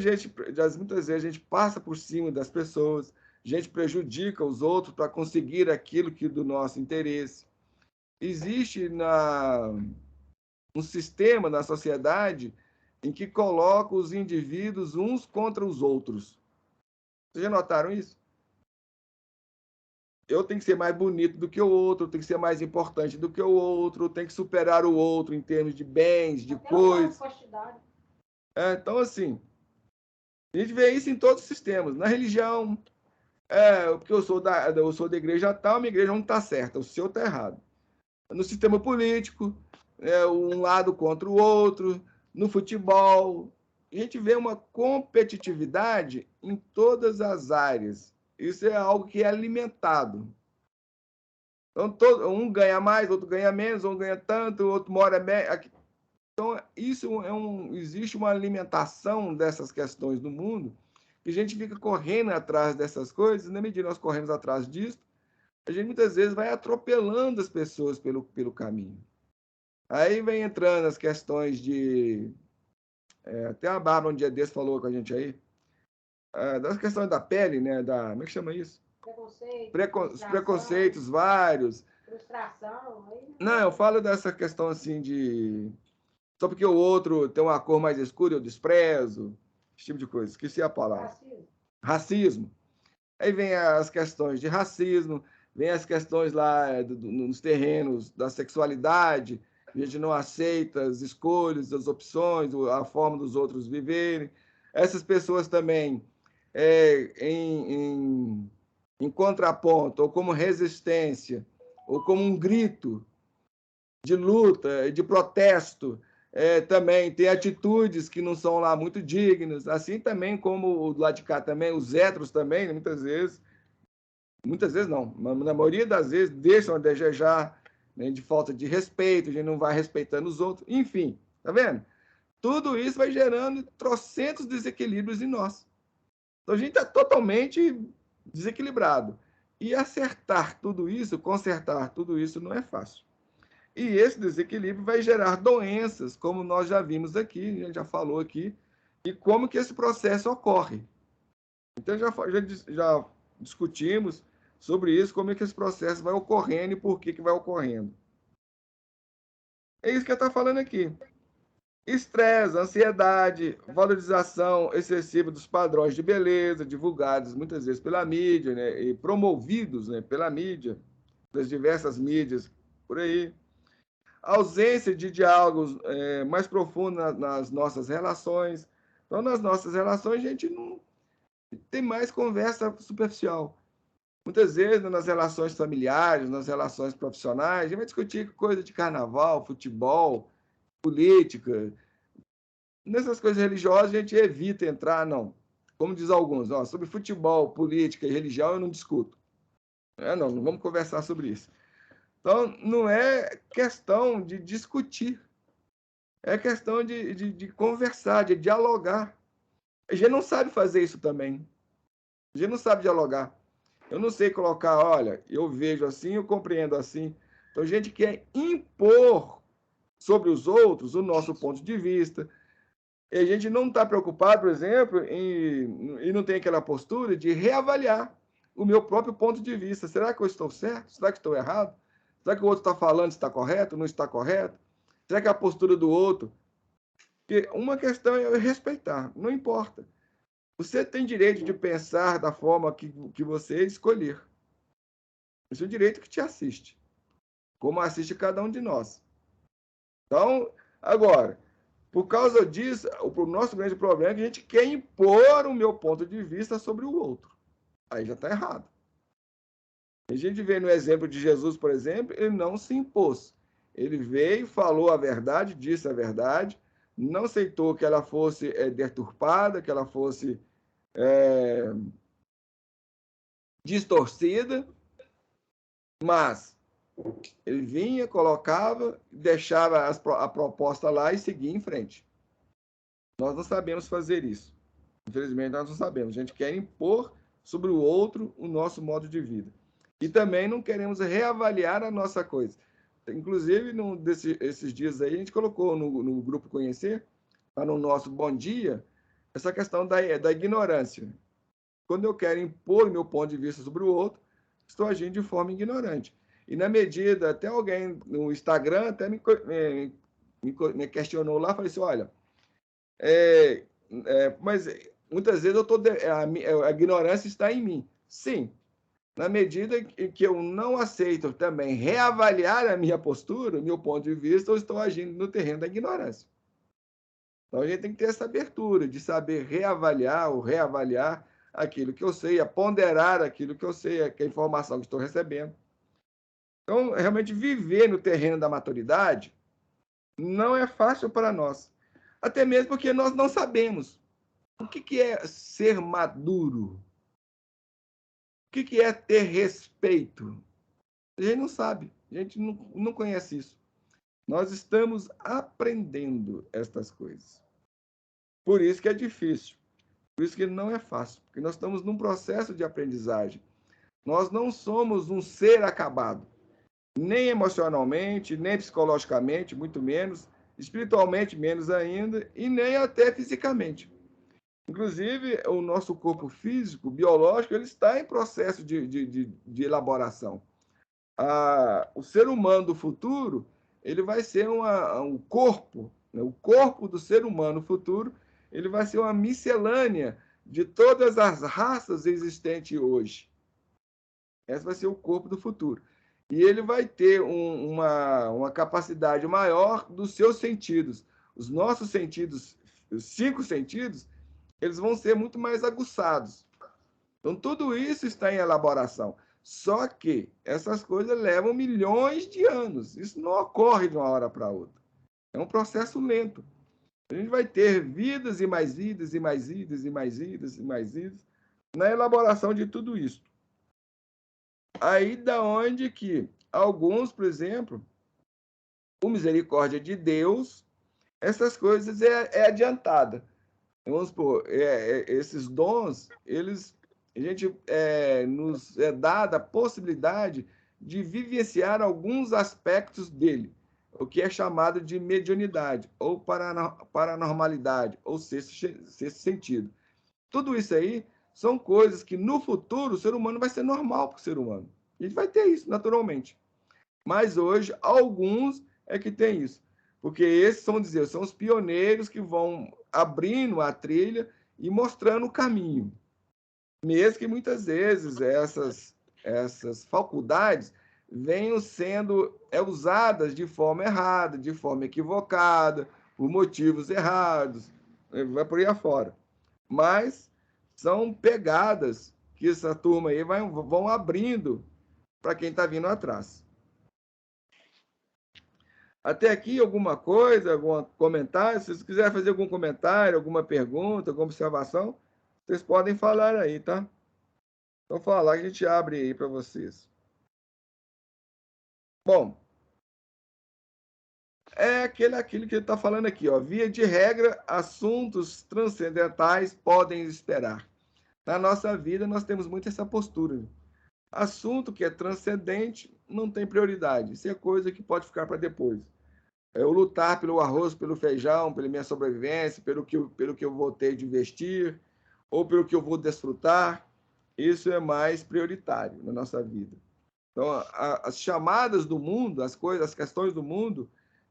muitas vezes a gente passa por cima das pessoas, a gente prejudica os outros para conseguir aquilo que é do nosso interesse. Existe um sistema na sociedade em que coloca os indivíduos uns contra os outros. Vocês já notaram isso? Eu tenho que ser mais bonito do que o outro, eu tenho que ser mais importante do que o outro, eu tenho que superar o outro em termos de bens, de coisas. Então, assim, a gente vê isso em todos os sistemas. Na religião, porque eu sou da igreja tal, minha igreja não está certa, o seu está errado. No sistema político, um lado contra o outro. No futebol, a gente vê uma competitividade em todas as áreas. Isso é algo que é alimentado. Então, um ganha mais, outro ganha menos, um ganha tanto, o outro mora bem. Então, isso existe uma alimentação dessas questões no mundo, que a gente fica correndo atrás dessas coisas, na medida que nós corremos atrás disso, a gente muitas vezes vai atropelando as pessoas pelo caminho. Aí vem entrando as questões de... até a Bárbara um dia desse falou com a gente aí, das questões da pele, né? Como é que chama isso? Os preconceitos vários. Frustração. Não, eu falo dessa questão assim de... Só porque o outro tem uma cor mais escura, eu desprezo. Esse tipo de coisa. Esqueci a palavra. Racismo. Aí vem as questões de racismo, vem as questões lá nos terrenos da sexualidade, a gente não aceita as escolhas, as opções, a forma dos outros viverem. Essas pessoas também, em contraponto, ou como resistência, ou como um grito de luta, de protesto, também tem atitudes que não são lá muito dignas, assim também como do lado de cá também, os héteros também, muitas vezes não, na maioria das vezes deixam a desejar, né, de falta de respeito, a gente não vai respeitando os outros, enfim, tá vendo? Tudo isso vai gerando trocentos desequilíbrios em nós. Então a gente está totalmente desequilibrado. E acertar tudo isso, consertar tudo isso não é fácil. E esse desequilíbrio vai gerar doenças, como nós já vimos aqui, a gente já falou aqui, e como que esse processo ocorre. Então, já discutimos sobre isso, como é que esse processo vai ocorrendo e por que vai ocorrendo. É isso que eu estou falando aqui. Estresse, ansiedade, valorização excessiva dos padrões de beleza, divulgados muitas vezes pela mídia, né, e promovidos, né, pela mídia, das diversas mídias por aí. Ausência de diálogos mais profundos nas nossas relações. Então, nas nossas relações, a gente não tem mais conversa superficial. Muitas vezes, nas relações familiares, nas relações profissionais, a gente vai discutir coisa de carnaval, futebol, política. Nessas coisas religiosas, a gente evita entrar, não. Como diz alguns, ó, sobre futebol, política e religião, eu não discuto. Não vamos conversar sobre isso. Então, não é questão de discutir, é questão de conversar, de dialogar. A gente não sabe fazer isso também. A gente não sabe dialogar. Eu não sei colocar, olha, eu vejo assim, eu compreendo assim. Então, a gente quer impor sobre os outros o nosso ponto de vista. E a gente não está preocupado, por exemplo, e não tem aquela postura de reavaliar o meu próprio ponto de vista. Será que eu estou certo? Será que estou errado? Será que o outro está falando está correto, não está correto? Será que a postura do outro? Porque uma questão é eu respeitar, não importa. Você tem direito de pensar da forma que você escolher. Esse é o direito que te assiste, como assiste cada um de nós. Então, agora, por causa disso, o nosso grande problema é que a gente quer impor o meu ponto de vista sobre o outro. Aí já está errado. A gente vê no exemplo de Jesus, por exemplo, ele não se impôs. Ele veio, falou a verdade, disse a verdade, não aceitou que ela fosse deturpada, que ela fosse distorcida, mas ele vinha, colocava, deixava a proposta lá e seguia em frente. Nós não sabemos fazer isso. Infelizmente, nós não sabemos. A gente quer impor sobre o outro o nosso modo de vida. E também não queremos reavaliar a nossa coisa. Inclusive, esses dias aí, a gente colocou no Grupo Conhecer, tá no nosso Bom Dia, essa questão da ignorância. Quando eu quero impor meu ponto de vista sobre o outro, estou agindo de forma ignorante. E na medida, até alguém no Instagram até me questionou lá, falei assim, olha, mas muitas vezes a ignorância está em mim. Sim, na medida que eu não aceito também reavaliar a minha postura, o meu ponto de vista, eu estou agindo no terreno da ignorância. Então, a gente tem que ter essa abertura de saber reavaliar ou reavaliar aquilo que eu sei, a ponderar aquilo que eu sei, a informação que estou recebendo. Então, realmente, viver no terreno da maturidade não é fácil para nós. Até mesmo porque nós não sabemos o que é ser maduro. O que é ter respeito? A gente não sabe, a gente não conhece isso. Nós estamos aprendendo estas coisas. Por isso que é difícil, por isso que não é fácil, porque nós estamos num processo de aprendizagem. Nós não somos um ser acabado, nem emocionalmente, nem psicologicamente, muito menos, espiritualmente menos ainda, e nem até fisicamente. Inclusive, o nosso corpo físico, biológico, ele está em processo de elaboração. O ser humano do futuro, ele vai ser um corpo, né? O corpo do ser humano futuro, ele vai ser uma miscelânea de todas as raças existentes hoje. Esse vai ser o corpo do futuro. E ele vai ter uma capacidade maior dos seus sentidos. Os nossos sentidos, os 5 sentidos, eles vão ser muito mais aguçados. Então, tudo isso está em elaboração. Só que essas coisas levam milhões de anos. Isso não ocorre de uma hora para outra. É um processo lento. A gente vai ter vidas e mais vidas, e mais vidas, e mais vidas, e mais vidas, na elaboração de tudo isso. Aí da onde que alguns, por exemplo, por misericórdia de Deus, essas coisas é adiantada. Vamos supor, esses dons, eles a gente nos é dada a possibilidade de vivenciar alguns aspectos dele, o que é chamado de mediunidade, ou paranormalidade, ou sexto sentido. Tudo isso aí são coisas que, no futuro, o ser humano vai ser normal para o ser humano. A gente vai ter isso, naturalmente. Mas hoje, alguns é que tem isso. Porque esses, vamos dizer, são os pioneiros que vão abrindo a trilha e mostrando o caminho. Mesmo que muitas vezes essas faculdades venham sendo usadas de forma errada, de forma equivocada, por motivos errados, vai por aí afora. Mas são pegadas que essa turma aí vão abrindo para quem está vindo atrás. Até aqui, alguma coisa, algum comentário? Se vocês quiserem fazer algum comentário, alguma pergunta, alguma observação, vocês podem falar aí, tá? Então, falar que a gente abre aí para vocês. Bom, é aquilo que ele está falando aqui, ó. Via de regra, assuntos transcendentais podem esperar. Na nossa vida, nós temos muito essa postura. Assunto que é transcendente não tem prioridade. Isso é coisa que pode ficar para depois. Eu lutar pelo arroz, pelo feijão, pela minha sobrevivência, pelo que eu vou ter de investir, ou pelo que eu vou desfrutar, isso é mais prioritário na nossa vida. Então, as chamadas do mundo, as questões do mundo,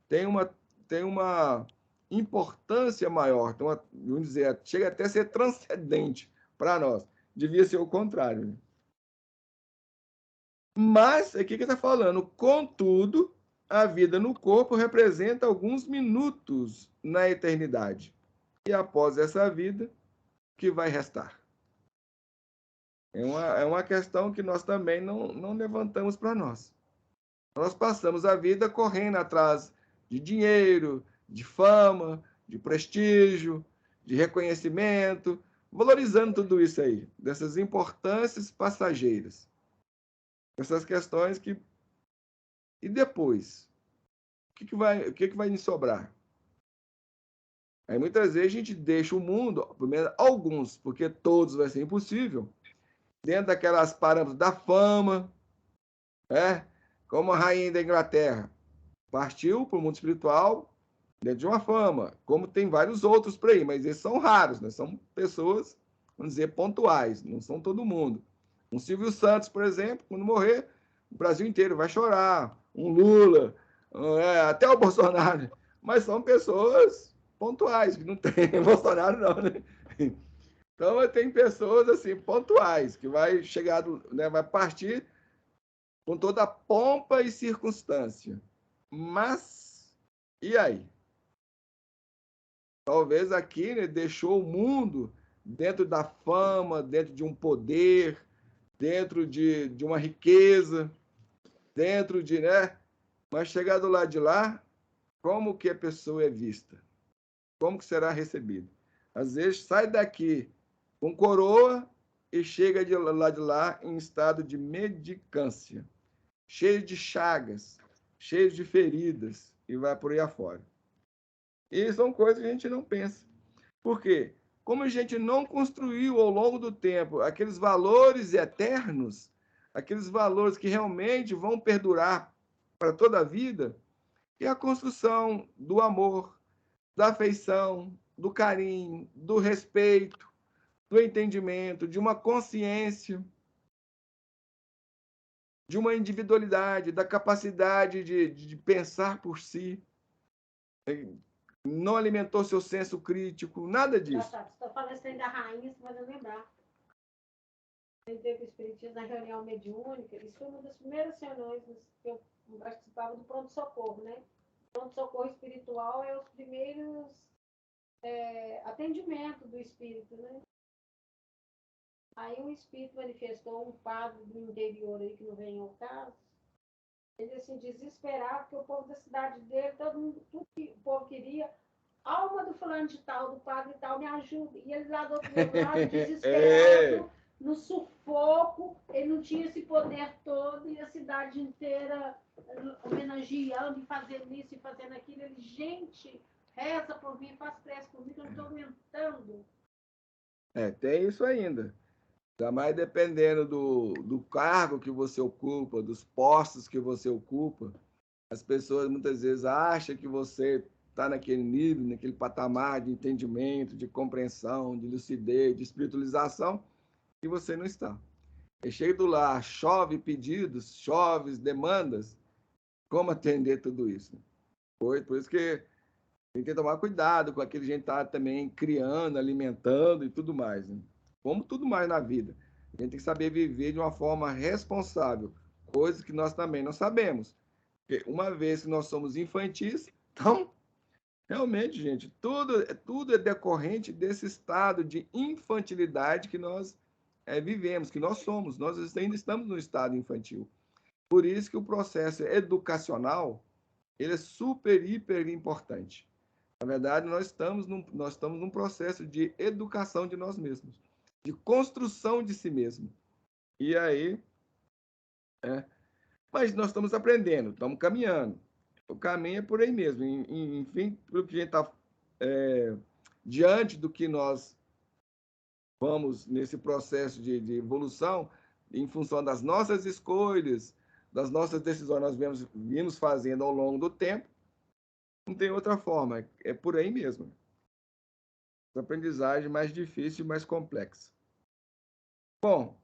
têm uma importância maior, então, vamos dizer, chega até a ser transcendente para nós. Devia ser o contrário. Né? Mas, aqui que ele está falando, contudo, a vida no corpo representa alguns minutos na eternidade. E após essa vida, o que vai restar? É uma questão que nós também não levantamos para nós. Nós passamos a vida correndo atrás de dinheiro, de fama, de prestígio, de reconhecimento, valorizando tudo isso aí, dessas importâncias passageiras. Essas questões que... E depois? O que vai me sobrar? Aí muitas vezes a gente deixa o mundo, pelo menos alguns, porque todos vai ser impossível, dentro daquelas parâmetros da fama, né? Como a rainha da Inglaterra partiu para o mundo espiritual dentro de uma fama, como tem vários outros por aí, mas esses são raros, né? São pessoas, vamos dizer, pontuais, não são todo mundo. Um Silvio Santos, por exemplo, quando morrer, o Brasil inteiro vai chorar. Um Lula, até o Bolsonaro, mas são pessoas pontuais, que não tem Bolsonaro não, né? Então, tem pessoas assim, pontuais, que vai chegar, né, vai partir com toda a pompa e circunstância. Mas, e aí? Talvez aqui, né, deixou o mundo dentro da fama, dentro de um poder, dentro de uma riqueza, dentro de, né? Mas chegar do lado de lá, como que a pessoa é vista? Como que será recebida? Às vezes sai daqui com coroa e chega de lá em estado de mendicância, cheio de chagas, cheio de feridas, e vai por aí afora. E são coisas que a gente não pensa. Por quê? Como a gente não construiu ao longo do tempo aqueles valores eternos, aqueles valores que realmente vão perdurar para toda a vida, e a construção do amor, da afeição, do carinho, do respeito, do entendimento, de uma consciência, de uma individualidade, da capacidade de pensar por si. Não alimentou seu senso crítico, nada disso. Você está falando assim da rainha, você vai lembrar. Eu teve o espiritismo na reunião mediúnica, isso foi uma das primeiras reuniões que eu participava do pronto-socorro, né? Pronto-socorro espiritual é os primeiros atendimentos do espírito, né? Aí um espírito manifestou, um padre do interior aí, que não vem ao caso, ele assim, desesperado, porque o povo da cidade dele, todo mundo, tudo que o povo queria, alma do fulano de tal, do padre e tal, me ajuda. E ele lá do outro lado, desesperado, no sufoco, ele não tinha esse poder todo, e a cidade inteira homenageando, e fazendo isso e fazendo aquilo. Ele, gente, reza por mim, faz prece por mim, que eu não estou aguentando. Tem isso ainda. Ainda mais dependendo do cargo que você ocupa, dos postos que você ocupa. As pessoas muitas vezes acham que você está naquele nível, naquele patamar de entendimento, de compreensão, de lucidez, de espiritualização, e você não está. E chego lá, chove pedidos, chove demandas, como atender tudo isso? Por isso que tem que tomar cuidado com aquele que a gente está também criando, alimentando e tudo mais. Né? Como tudo mais na vida. A gente tem que saber viver de uma forma responsável, coisas que nós também não sabemos. Porque uma vez que nós somos infantis, então, realmente, gente, tudo é decorrente desse estado de infantilidade que nós vivemos, que nós somos. Nós ainda estamos no estado infantil. Por isso que o processo educacional ele é super, hiper importante. Na verdade, nós estamos num processo de educação de nós mesmos, de construção de si mesmo. E aí, mas nós estamos aprendendo, estamos caminhando. O caminho é por aí mesmo. Enfim, pelo que a gente está diante do que nós vamos nesse processo de evolução, em função das nossas escolhas, das nossas decisões que nós vimos fazendo ao longo do tempo, não tem outra forma, é por aí mesmo. A aprendizagem mais difícil e mais complexa. Bom,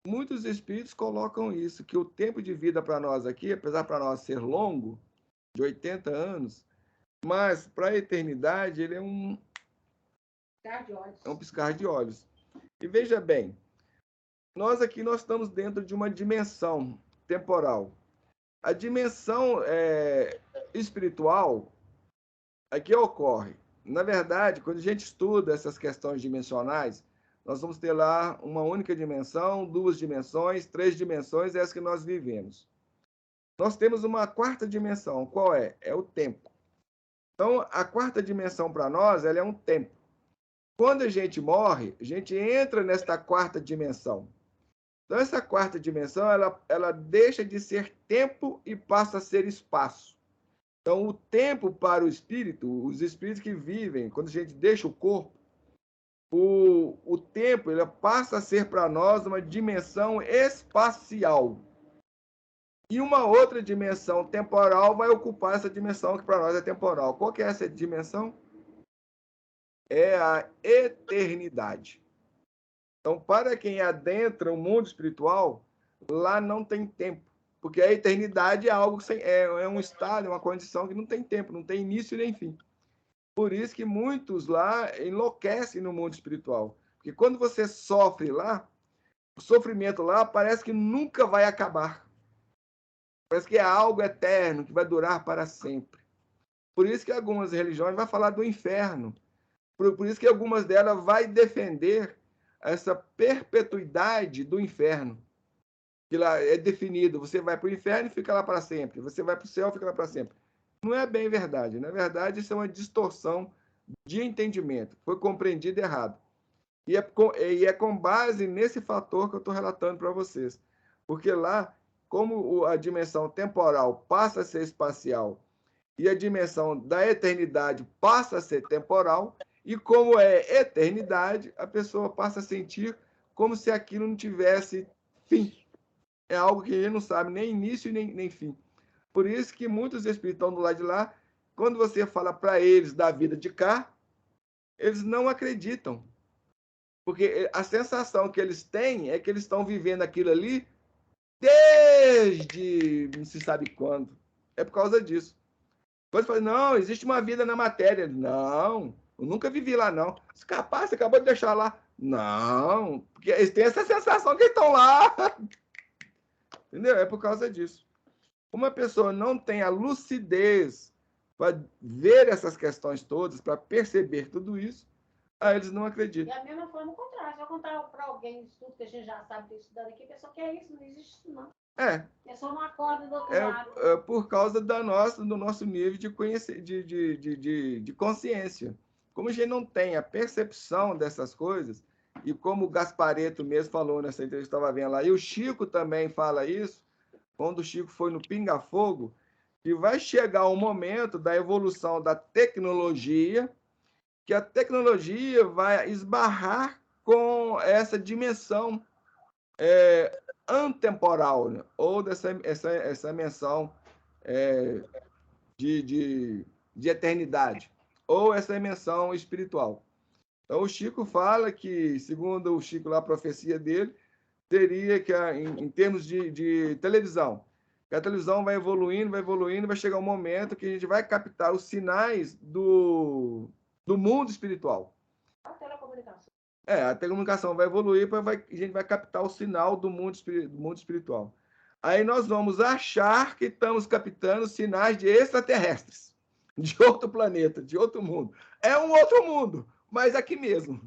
muitos espíritos colocam isso, que o tempo de vida para nós aqui, apesar para nós ser longo, de 80 anos, mas para a eternidade ele é um piscar de olhos. E veja bem, nós estamos dentro de uma dimensão temporal. A dimensão espiritual, aqui ocorre. Na verdade, quando a gente estuda essas questões dimensionais, nós vamos ter lá uma única dimensão, 2 dimensões, 3 dimensões, é essa que nós vivemos. Nós temos uma 4ª dimensão, qual é? É o tempo. Então, a 4ª dimensão para nós, ela é um tempo. Quando a gente morre, a gente entra nesta 4ª dimensão. Então, essa 4ª dimensão, ela deixa de ser tempo e passa a ser espaço. Então, o tempo para o espírito, os espíritos que vivem, quando a gente deixa o corpo, o tempo ele passa a ser para nós uma dimensão espacial. E uma outra dimensão temporal vai ocupar essa dimensão que para nós é temporal. Qual que é essa dimensão? É a eternidade. Então, para quem adentra o mundo espiritual, lá não tem tempo. Porque a eternidade é algo é um estado, é uma condição que não tem tempo, não tem início nem fim. Por isso que muitos lá enlouquecem no mundo espiritual. Porque quando você sofre lá, o sofrimento lá parece que nunca vai acabar. Parece que é algo eterno, que vai durar para sempre. Por isso que algumas religiões vão falar do inferno. Por isso que algumas delas vai defender essa perpetuidade do inferno. Que lá é definido, você vai para o inferno e fica lá para sempre. Você vai para o céu e fica lá para sempre. Não é bem verdade. Na verdade, isso é uma distorção de entendimento. Foi compreendido errado. E é com base nesse fator que eu estou relatando para vocês. Porque lá, como a dimensão temporal passa a ser espacial e a dimensão da eternidade passa a ser temporal, e como é eternidade, a pessoa passa a sentir como se aquilo não tivesse fim. É algo que a gente não sabe nem início nem fim. Por isso que muitos espíritos estão do lado de lá, quando você fala para eles da vida de cá, eles não acreditam. Porque a sensação que eles têm é que eles estão vivendo aquilo ali desde não se sabe quando. É por causa disso. Quando você fala, não, existe uma vida na matéria. Não, eu nunca vivi lá, não. Capaz, você acabou de deixar lá. Não, porque eles têm essa sensação que estão lá. Entendeu? É por causa disso. Uma pessoa não tem a lucidez para ver essas questões todas, para perceber tudo isso, aí eles não acreditam. E a mesma forma, o contrário. Se eu contar para alguém isso tudo que a gente já sabe estudando aqui, a pessoa quer isso, não existe isso, não. A pessoa não acorda do outro lado. É por causa do nosso nível de consciência. Como a gente não tem a percepção dessas coisas, e como o Gasparetto mesmo falou nessa entrevista que eu estava vendo lá, e o Chico também fala isso, quando o Chico foi no Pinga Fogo, que vai chegar o momento da evolução da tecnologia, que a tecnologia vai esbarrar com essa dimensão antemporal, né? Ou essa menção de eternidade, ou essa dimensão espiritual. Então, o Chico fala que, segundo o Chico, lá, a profecia dele, teria que, em termos de televisão, que a televisão vai evoluindo, vai chegar um momento que a gente vai captar os sinais do mundo espiritual. A telecomunicação. A telecomunicação vai evoluir, a gente vai captar o sinal do mundo espiritual. Aí nós vamos achar que estamos captando sinais de extraterrestres, de outro planeta, de outro mundo. É um outro mundo, mas aqui mesmo.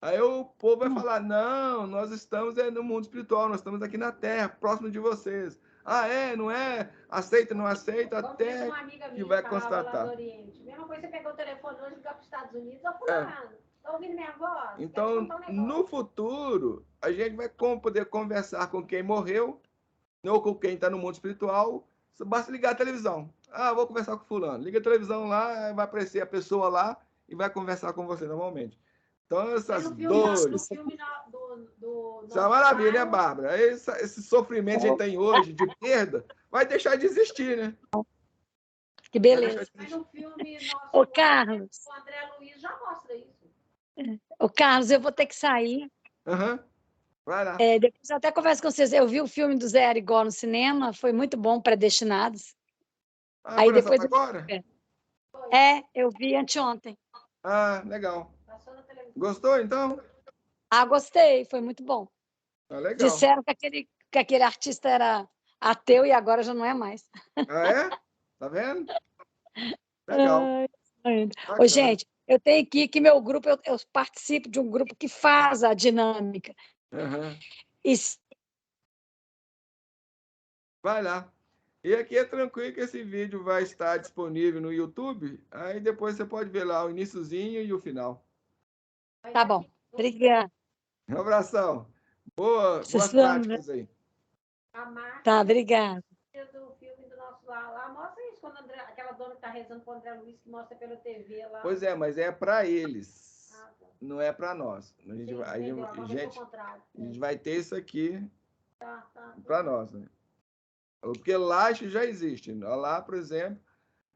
Aí o povo vai falar, não, nós estamos no mundo espiritual, nós estamos aqui na Terra, próximo de vocês. Não é? Aceita, não aceita, até que vai constatar. Lá do Oriente. Mesma coisa, você pegou o telefone hoje e ligar para os Estados Unidos, ó, fulano, tá ouvindo minha voz? Então, no futuro, a gente vai poder conversar com quem morreu, ou com quem está no mundo espiritual, basta ligar a televisão. Vou conversar com fulano. Liga a televisão lá, vai aparecer a pessoa lá e vai conversar com você normalmente. Então, essas dores... Isso é uma maravilha, né, Bárbara? Esse sofrimento que a gente tem hoje de perda vai deixar de existir, né? Que beleza. Mas no filme nosso, Ô, Carlos. o André Luiz já mostra isso. Ô, Carlos, eu vou ter que sair. Vai lá. Depois eu até converso com vocês. Eu vi o filme do Zé Arigó no cinema, foi muito bom, Predestinados. Aí depois agora? Eu vi anteontem. Legal. Gostou, então? Gostei, foi muito bom. Legal. Disseram que aquele artista era ateu e agora já não é mais. É? Tá vendo? Legal. Ô, gente, eu tenho que meu grupo, eu participo de um grupo que faz a dinâmica. Vai lá. E aqui é tranquilo que esse vídeo vai estar disponível no YouTube. Aí depois você pode ver lá o iniciozinho e o final. Tá bom. Obrigada. Um abração. Boas práticas aí. Tá, obrigada. Do filme do nosso lá mostra isso, quando aquela dona que está rezando com o André Luiz, que mostra pela TV lá. Pois é, mas é para eles. Não é para nós. A gente vai ter isso aqui para nós, né? Porque lá isso já existe. Lá, por exemplo,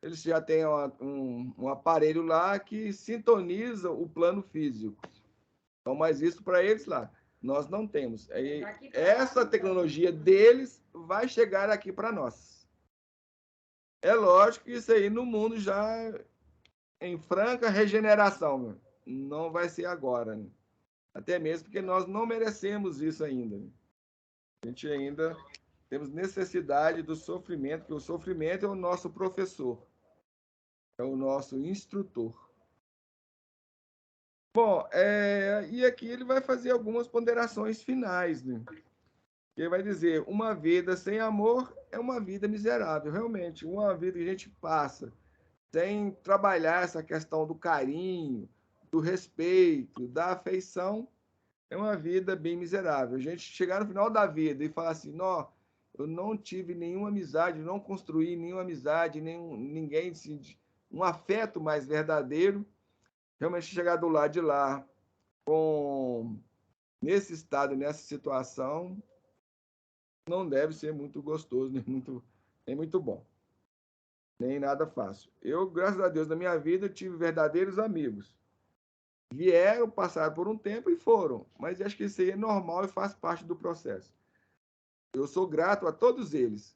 eles já têm um aparelho lá que sintoniza o plano físico. Então, mas isso para eles lá. Nós não temos. Essa tecnologia deles vai chegar aqui para nós. É lógico que isso aí no mundo já em franca regeneração. Não vai ser agora. Né? Até mesmo porque nós não merecemos isso ainda. Né? A gente ainda temos necessidade do sofrimento, porque o sofrimento é o nosso professor. É o nosso instrutor. Bom, e aqui ele vai fazer algumas ponderações finais, né? Ele vai dizer, uma vida sem amor é uma vida miserável, realmente. Uma vida que a gente passa sem trabalhar essa questão do carinho, do respeito, da afeição, é uma vida bem miserável. A gente chegar no final da vida e falar assim, não, eu não tive nenhuma amizade, não construí nenhuma amizade, ninguém, assim, um afeto mais verdadeiro, realmente chegar do lado de lá, nesse estado, nessa situação, não deve ser muito gostoso, nem muito bom. Nem nada fácil. Eu, graças a Deus, na minha vida, tive verdadeiros amigos. Vieram, passaram por um tempo e foram. Mas acho que isso aí é normal e faz parte do processo. Eu sou grato a todos eles.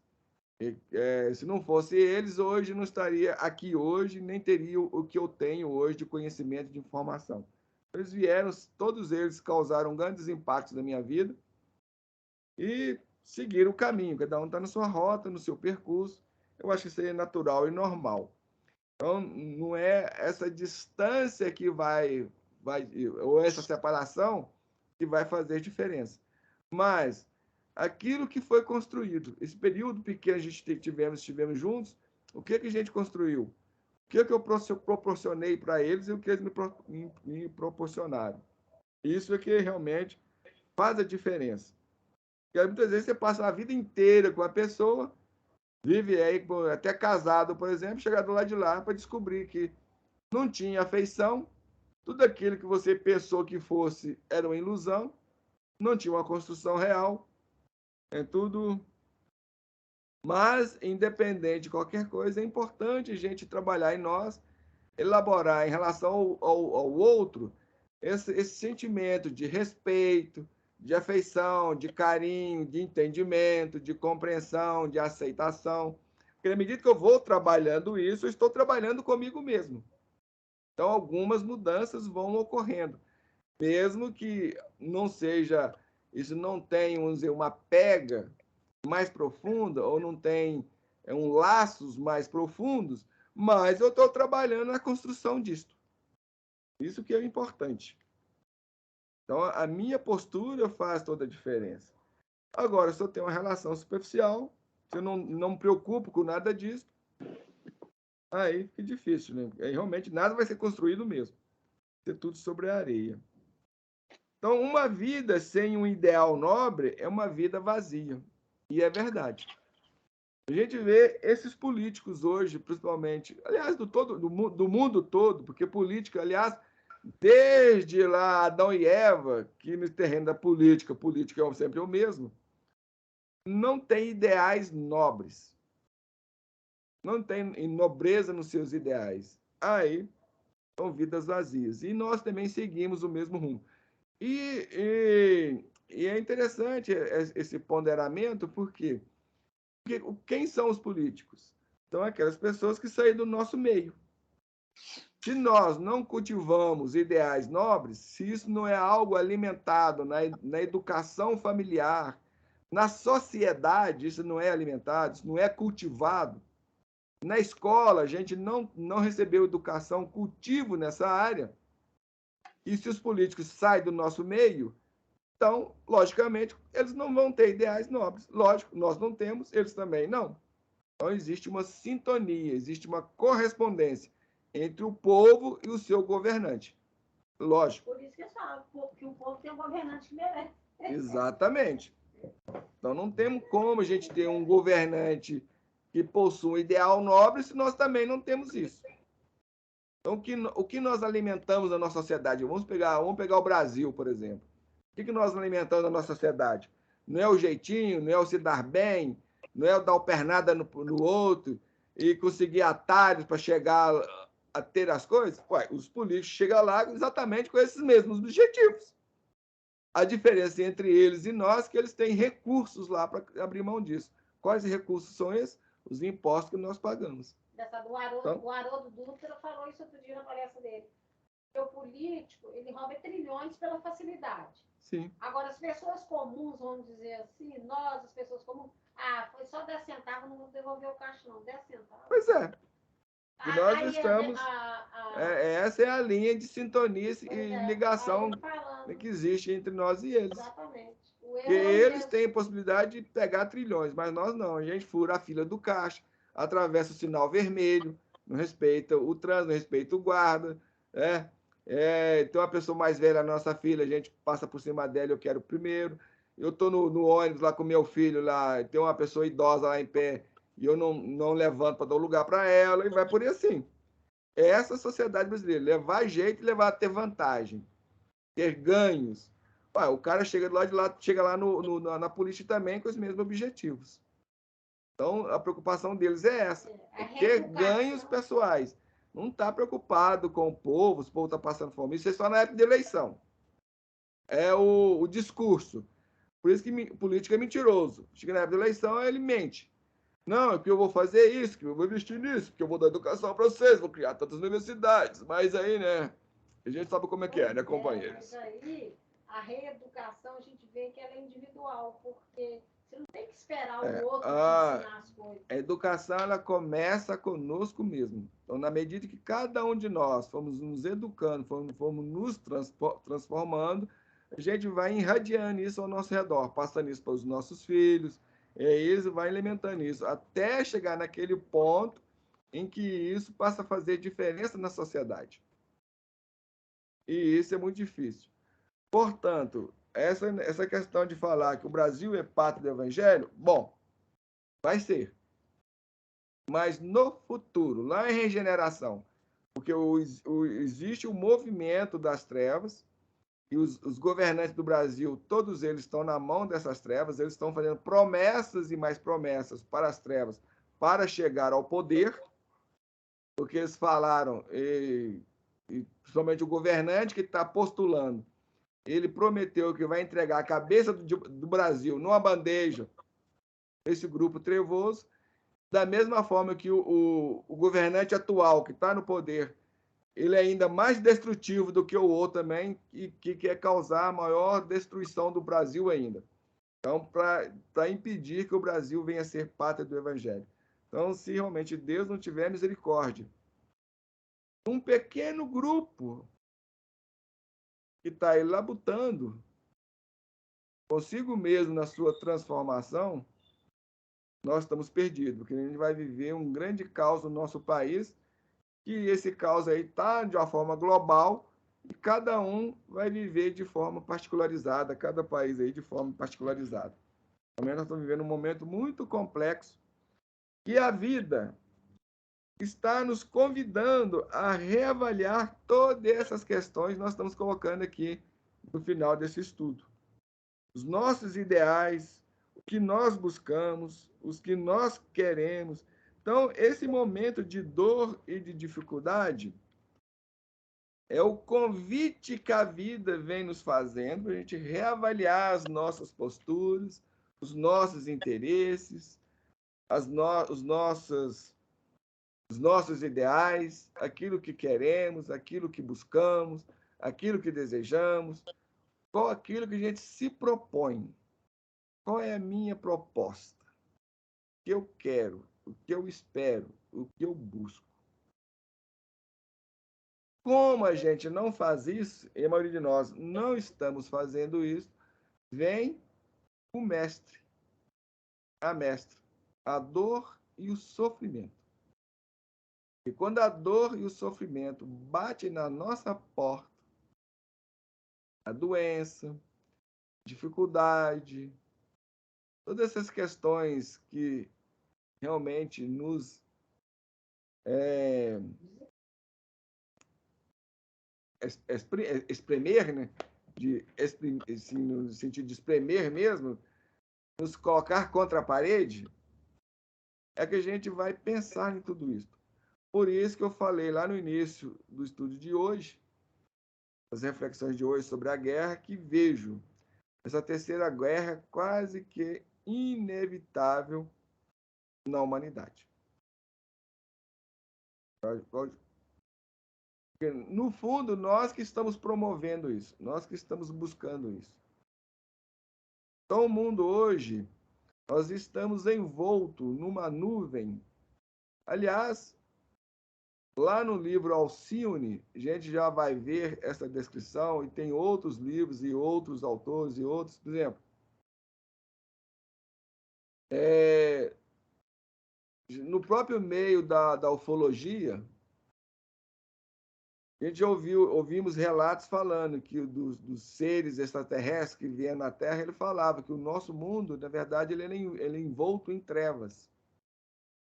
Se não fosse eles, hoje não estaria aqui hoje, nem teria o que eu tenho hoje de conhecimento, de informação. Eles vieram, todos eles causaram grandes impactos na minha vida e seguiram o caminho. Cada um está na sua rota, no seu percurso. Eu acho que isso é natural e normal. Então, não é essa distância que ou essa separação que vai fazer diferença. Mas aquilo que foi construído, esse período pequeno que a gente estivemos juntos, o que a gente construiu? O que eu proporcionei para eles e o que eles me proporcionaram? Isso é que realmente faz a diferença. Porque muitas vezes você passa a vida inteira com a pessoa, vive aí até casado, por exemplo, chegar do lado de lá para descobrir que não tinha afeição, tudo aquilo que você pensou que fosse era uma ilusão, não tinha uma construção real, é tudo. Mas, independente de qualquer coisa, é importante a gente trabalhar em nós, elaborar em relação ao outro esse sentimento de respeito, de afeição, de carinho, de entendimento, de compreensão, de aceitação. Porque, na medida que eu vou trabalhando isso, eu estou trabalhando comigo mesmo. Então, algumas mudanças vão ocorrendo. Mesmo que não seja, isso não tenha, vamos dizer, uma pega mais profunda, ou não tem laços mais profundos, mas eu estou trabalhando na construção disso. Isso que é importante. Então, a minha postura faz toda a diferença. Agora, se eu tenho uma relação superficial, se eu não me preocupo com nada disso, aí fica difícil, né? Aí, realmente, nada vai ser construído mesmo. Vai ser tudo sobre a areia. Então, uma vida sem um ideal nobre é uma vida vazia. E é verdade. A gente vê esses políticos hoje, principalmente, aliás, do mundo todo, porque política, aliás, desde lá Adão e Eva, que no terreno da política é sempre o mesmo, não tem ideais nobres. Não tem nobreza nos seus ideais. Aí são vidas vazias. E nós também seguimos o mesmo rumo. E é interessante esse ponderamento, porque quem são os políticos? São aquelas pessoas que saem do nosso meio. Se nós não cultivamos ideais nobres, se isso não é algo alimentado na educação familiar, na sociedade, isso não é alimentado, isso não é cultivado. Na escola, a gente não recebeu educação, cultivo nessa área. E se os políticos saem do nosso meio, então, logicamente, eles não vão ter ideais nobres. Lógico, nós não temos, eles também não. Então, existe uma sintonia, existe uma correspondência entre o povo e o seu governante. Lógico. Por isso que eles falam que o povo tem um governante que merece. Exatamente. Então, não temos como a gente ter um governante que possua um ideal nobre se nós também não temos isso. Então, o que nós alimentamos na nossa sociedade? Vamos pegar o Brasil, por exemplo. O que nós alimentamos na nossa sociedade? Não é o jeitinho, não é o se dar bem, não é o dar o pernada no outro e conseguir atalhos para chegar a ter as coisas? Ué, os políticos chegam lá exatamente com esses mesmos objetivos. A diferença entre eles e nós é que eles têm recursos lá para abrir mão disso. Quais recursos são esses? Os impostos que nós pagamos. O Haroldo Dutra falou isso outro dia na palestra dele. O político, ele rouba trilhões pela facilidade. Sim. Agora, as pessoas comuns, vamos dizer assim, nós, as pessoas comuns, foi só 10 centavos, não vou devolver o caixa, não. 10 centavos. Pois é. E nós estamos... essa é a linha de sintonia e ligação que existe entre nós e eles. Exatamente. Porque eles têm possibilidade de pegar trilhões, mas nós não. A gente fura a fila do caixa, atravessa o sinal vermelho, não respeita o trânsito, não respeita o guarda. Tem uma pessoa mais velha na nossa fila, a gente passa por cima dela, eu quero primeiro. Eu estou no ônibus lá com meu filho, lá tem uma pessoa idosa lá em pé, e eu não levanto para dar um lugar para ela, e vai por aí assim. É essa sociedade brasileira, levar jeito e levar a ter vantagem, ter ganhos. O cara chega lá na política também com os mesmos objetivos. Então, a preocupação deles é essa, ter ganhos pessoais. Não está preocupado com o povo está passando fome. Isso é só na época de eleição. É o discurso. Por isso que político é mentiroso. Chega na época de eleição, ele mente. Não, é que eu vou fazer isso, que eu vou investir nisso, que eu vou dar educação para vocês, vou criar tantas universidades. Mas aí, né, a gente sabe como é que é, né, companheiros? Mas aí, a reeducação, a gente vê que ela é individual, porque você não tem que esperar o outro te ensinar as coisas. A educação, ela começa conosco mesmo. Então, na medida que cada um de nós fomos nos educando, fomos nos transformando, a gente vai irradiando isso ao nosso redor, passando isso para os nossos filhos, e eles vão alimentando isso, até chegar naquele ponto em que isso passa a fazer diferença na sociedade. E isso é muito difícil. Portanto, essa questão de falar que o Brasil é pátria do Evangelho, bom, vai ser. Mas no futuro, lá em regeneração, Porque existe o movimento das trevas, e os governantes do Brasil, todos eles estão na mão dessas trevas, eles estão fazendo promessas e mais promessas para as trevas, para chegar ao poder, porque eles falaram, e principalmente o governante que está postulando, ele prometeu que vai entregar a cabeça do Brasil numa bandeja, esse grupo trevoso, da mesma forma que o governante atual, que está no poder, ele é ainda mais destrutivo do que o outro também, e que quer causar a maior destruição do Brasil ainda. Então, para impedir que o Brasil venha a ser pátria do Evangelho. Então, se realmente Deus não tiver misericórdia, um pequeno grupo que está aí labutando consigo mesmo na sua transformação, nós estamos perdidos, porque a gente vai viver um grande caos no nosso país, que esse caos aí está de uma forma global, e cada um vai viver de forma particularizada, cada país aí de forma particularizada. Também nós estamos vivendo um momento muito complexo, e a vida está nos convidando a reavaliar todas essas questões que nós estamos colocando aqui no final desse estudo. Os nossos ideais, o que nós buscamos, os que nós queremos. Então, esse momento de dor e de dificuldade é o convite que a vida vem nos fazendo para a gente reavaliar as nossas posturas, os nossos interesses, os nossos ideais, aquilo que queremos, aquilo que buscamos, aquilo que desejamos, qual aquilo que a gente se propõe. Qual é a minha proposta? O que eu quero, o que eu espero, o que eu busco. Como a gente não faz isso, e a maioria de nós não estamos fazendo isso, vem o mestre, a mestra, a dor e o sofrimento. E quando a dor e o sofrimento batem na nossa porta, a doença, dificuldade, todas essas questões que realmente nos espremer, né? Assim, no sentido de espremer mesmo, nos colocar contra a parede, é que a gente vai pensar em tudo isso. Por isso que eu falei lá no início do estudo de hoje, as reflexões de hoje sobre a guerra, que vejo essa terceira guerra quase que inevitável na humanidade. No fundo, nós que estamos promovendo isso, nós que estamos buscando isso. Então, o mundo hoje, nós estamos envolto numa nuvem. Aliás, lá no livro Alcione, a gente já vai ver essa descrição, e tem outros livros e outros autores e outros, por exemplo, no próprio meio da ufologia, a gente ouvimos relatos falando que dos seres extraterrestres que vieram na Terra, ele falava que o nosso mundo, na verdade, ele é envolto em trevas.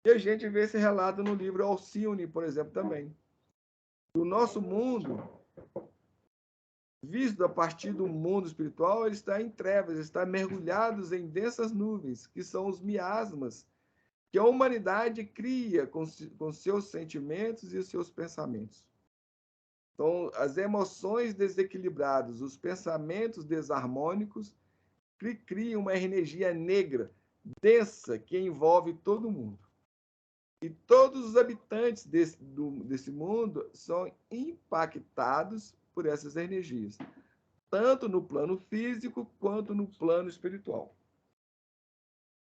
E a gente vê esse relato no livro Alcione, por exemplo, também. O nosso mundo, visto a partir do mundo espiritual, ele está em trevas, está mergulhado em densas nuvens, que são os miasmas que a humanidade cria com seus sentimentos e os seus pensamentos. Então, as emoções desequilibradas, os pensamentos desarmônicos, criam uma energia negra, densa, que envolve todo mundo. E todos os habitantes desse mundo são impactados por essas energias, tanto no plano físico quanto no plano espiritual.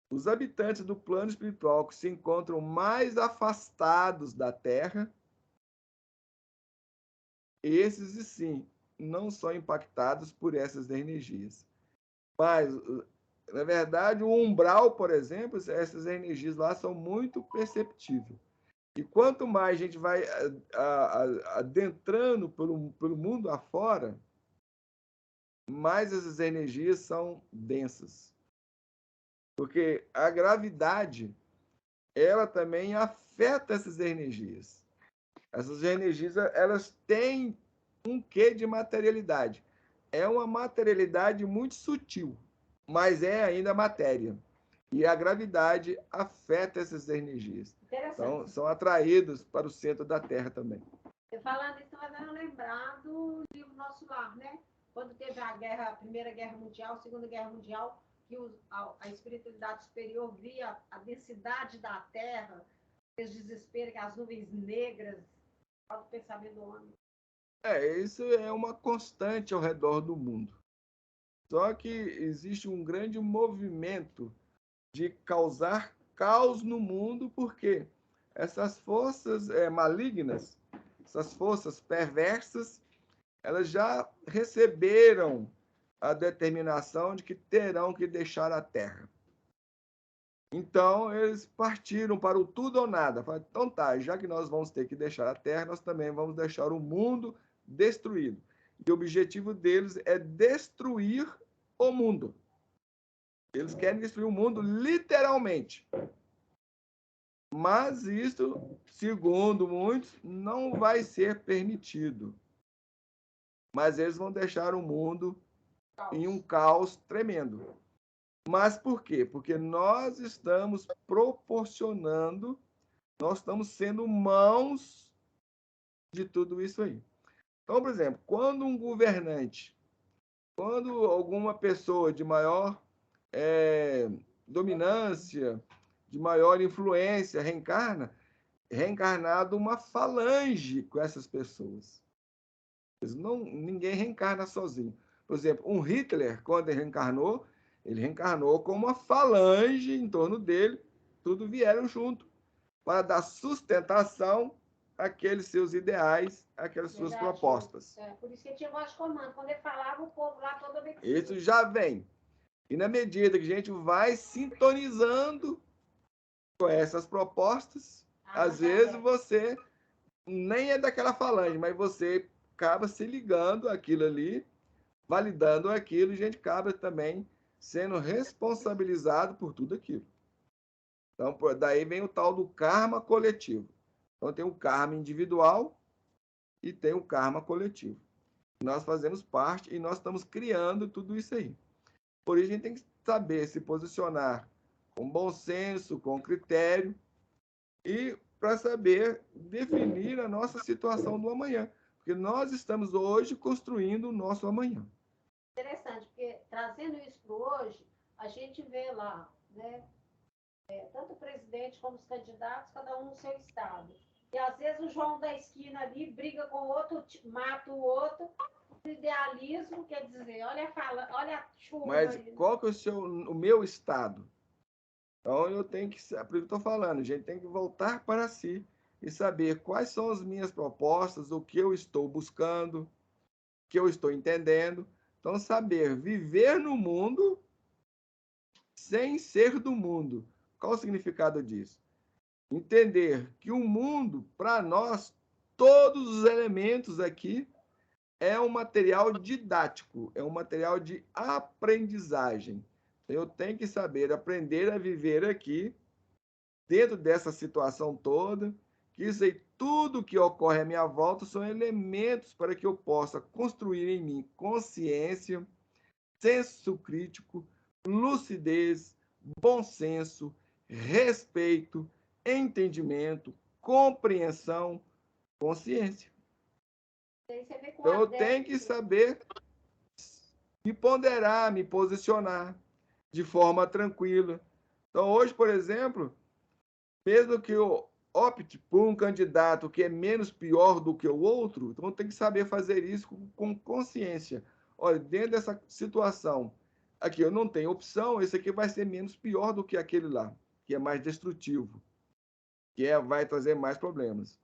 Os habitantes do plano espiritual que se encontram mais afastados da Terra, esses, sim, não são impactados por essas energias. Mas, na verdade, o umbral, por exemplo, essas energias lá são muito perceptíveis. E quanto mais a gente vai adentrando pelo mundo afora, mais essas energias são densas. Porque a gravidade, ela também afeta essas energias. Essas energias, elas têm um quê de materialidade. É uma materialidade muito sutil, mas é ainda matéria. E a gravidade afeta essas energias. Então, são atraídos para o centro da Terra também. Você falando isso, vai dar lembrar do livro Nosso Lar, né? Quando teve a Primeira Guerra Mundial, a Segunda Guerra Mundial, que a espiritualidade superior via a densidade da Terra, o desespero, as nuvens negras, o pensamento do homem. Isso é uma constante ao redor do mundo. Só que existe um grande movimento de causar caos no mundo, porque essas forças malignas, essas forças perversas, elas já receberam a determinação de que terão que deixar a Terra. Então, eles partiram para o tudo ou nada. Falaram, então tá, já que nós vamos ter que deixar a Terra, nós também vamos deixar o mundo destruído. E o objetivo deles é destruir o mundo. Eles querem destruir o mundo literalmente. Mas isso, segundo muitos, não vai ser permitido. Mas eles vão deixar o mundo em um caos tremendo. Mas por quê? Porque nós estamos proporcionando, nós estamos sendo mãos de tudo isso aí. Então, por exemplo, quando um governante, quando alguma pessoa de maior dominância, de maior influência reencarnado uma falange com essas pessoas. Ninguém reencarna sozinho. Por exemplo, um Hitler, quando ele reencarnou com uma falange em torno dele, tudo vieram junto, para dar sustentação àqueles seus ideais, àquelas suas propostas. Por isso que ele tinha voz de comando. Quando ele falava, o povo lá todo obedecido. Isso já vem. E na medida que a gente vai sintonizando com essas propostas, às vezes você nem é daquela falange, mas você acaba se ligando àquilo ali, validando aquilo, e a gente acaba também sendo responsabilizado por tudo aquilo. Então, daí vem o tal do karma coletivo. Então, tem o karma individual e tem o karma coletivo. Nós fazemos parte e nós estamos criando tudo isso aí. Por isso, a gente tem que saber se posicionar com bom senso, com critério, e para saber definir a nossa situação do amanhã. Porque nós estamos hoje construindo o nosso amanhã. Interessante, porque trazendo isso para hoje, a gente vê lá, né? Tanto o presidente como os candidatos, cada um no seu estado. E às vezes o João da esquina ali briga com o outro, mata o outro. O idealismo quer dizer, olha a chuva. Mas aí, qual que é o meu estado? Então eu tenho que, por isso que eu estou falando, a gente tem que voltar para si e saber quais são as minhas propostas, o que eu estou buscando, o que eu estou entendendo. Então, saber viver no mundo sem ser do mundo. Qual o significado disso? Entender que o mundo, para nós, todos os elementos aqui, é um material didático, é um material de aprendizagem. Eu tenho que saber aprender a viver aqui, dentro dessa situação toda, que isso aí, tudo que ocorre à minha volta são elementos para que eu possa construir em mim consciência, senso crítico, lucidez, bom senso, respeito, entendimento, compreensão, consciência. Então eu tenho que saber me ponderar, me posicionar de forma tranquila. Então hoje, por exemplo, mesmo que eu opte por um candidato que é menos pior do que o outro, então eu tenho que saber fazer isso com consciência. Olha, dentro dessa situação, aqui eu não tenho opção, esse aqui vai ser menos pior do que aquele lá, que é mais destrutivo, vai trazer mais problemas.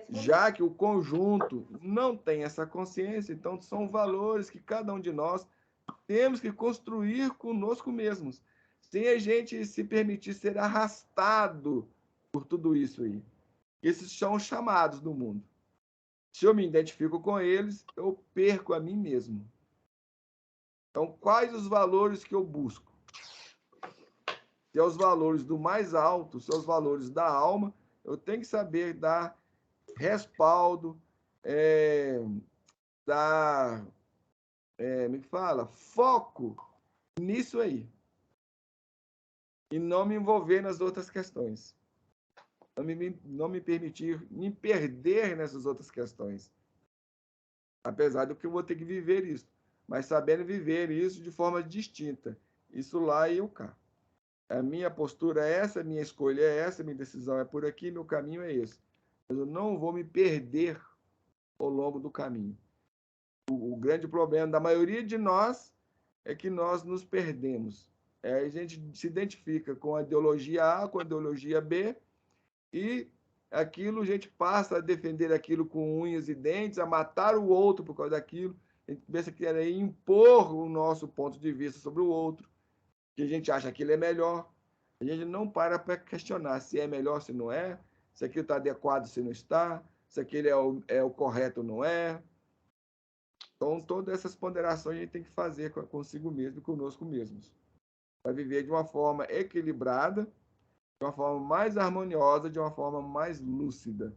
Já que o conjunto não tem essa consciência, então são valores que cada um de nós temos que construir conosco mesmos, sem a gente se permitir ser arrastado por tudo isso aí. Esses são os chamados do mundo. Se eu me identifico com eles, eu perco a mim mesmo. Então, quais os valores que eu busco? Se é os valores do mais alto, se é os valores da alma, eu tenho que saber dar respaldo, dar, como é que fala? Foco nisso aí. E não me envolver nas outras questões. Não me permitir me perder nessas outras questões. Apesar de que eu vou ter que viver isso. Mas sabendo viver isso de forma distinta. Isso lá e eu cá. A minha postura é essa, a minha escolha é essa, a minha decisão é por aqui, meu caminho é esse. Mas eu não vou me perder ao longo do caminho. O grande problema da maioria de nós é que nós nos perdemos. A gente se identifica com a ideologia A, com a ideologia B, e aquilo a gente passa a defender aquilo com unhas e dentes, a matar o outro por causa daquilo. A gente pensa que era impor o nosso ponto de vista sobre o outro, que a gente acha que ele é melhor. A gente não para questionar se é melhor, se não é, se aquilo está adequado, se não está, se aquele é o correto ou não é. Então, todas essas ponderações a gente tem que fazer consigo mesmo e conosco mesmos, para viver de uma forma equilibrada, de uma forma mais harmoniosa, de uma forma mais lúcida.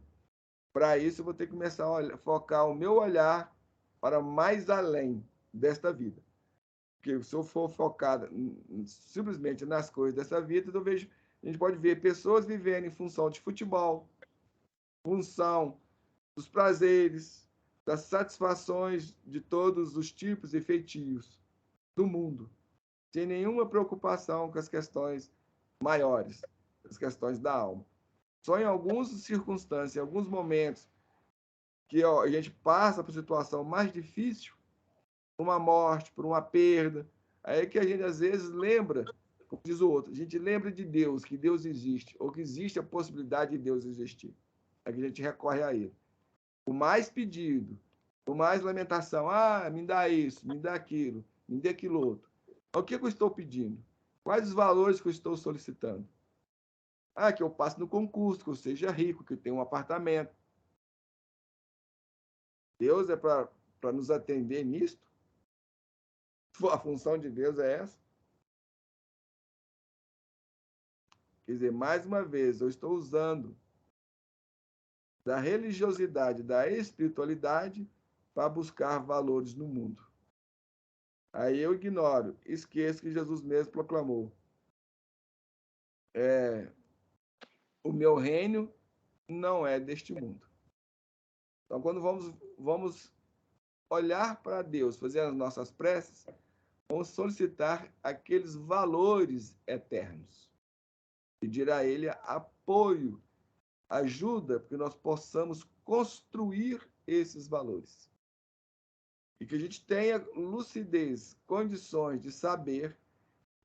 Para isso, eu vou ter que começar a focar o meu olhar para mais além desta vida. Porque se eu for focado simplesmente nas coisas dessa vida, eu vejo, a gente pode ver pessoas vivendo em função de futebol, função dos prazeres, das satisfações de todos os tipos e feitios do mundo, sem nenhuma preocupação com as questões maiores, as questões da alma. Só em algumas circunstâncias, em alguns momentos, que a gente passa por situação mais difícil, por uma morte, por uma perda, aí que a gente às vezes lembra, como diz o outro, a gente lembra de Deus, que Deus existe, ou que existe a possibilidade de Deus existir. Aí que a gente recorre a Ele. O mais pedido, o mais lamentação, me dá isso, me dá aquilo, me dê aquilo outro. O que eu estou pedindo? Quais os valores que eu estou solicitando? Que eu passe no concurso, que eu seja rico, que eu tenha um apartamento. Deus é para nos atender nisto? A função de Deus é essa? Quer dizer, mais uma vez, eu estou usando da religiosidade, da espiritualidade para buscar valores no mundo. Aí eu ignoro, esqueço que Jesus mesmo proclamou. O meu reino não é deste mundo. Então, quando vamos olhar para Deus, fazer as nossas preces, vamos solicitar aqueles valores eternos. Pedir a Ele apoio, ajuda, para que nós possamos construir esses valores. E que a gente tenha lucidez, condições de saber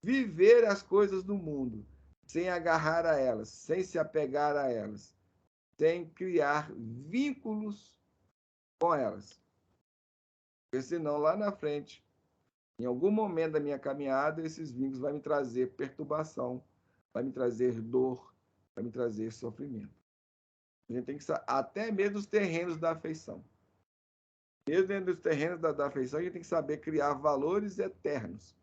viver as coisas do mundo, sem agarrar a elas, sem se apegar a elas, sem criar vínculos com elas. Porque senão, lá na frente, em algum momento da minha caminhada, esses vínculos vão me trazer perturbação, vai me trazer dor, vai me trazer sofrimento. A gente tem que saber, até mesmo os terrenos da afeição. Mesmo dentro dos terrenos da afeição, a gente tem que saber criar valores eternos.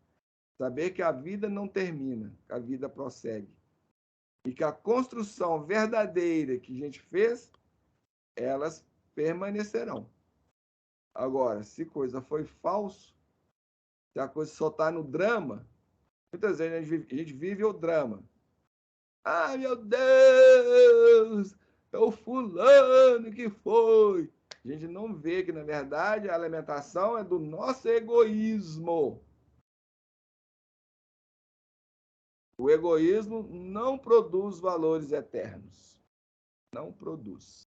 Saber que a vida não termina, que a vida prossegue. E que a construção verdadeira que a gente fez, elas permanecerão. Agora, se coisa foi falso, se a coisa só está no drama, muitas vezes a gente vive o drama. Meu Deus! É o fulano que foi. A gente não vê que, na verdade, a alimentação é do nosso egoísmo. O egoísmo não produz valores eternos. Não produz.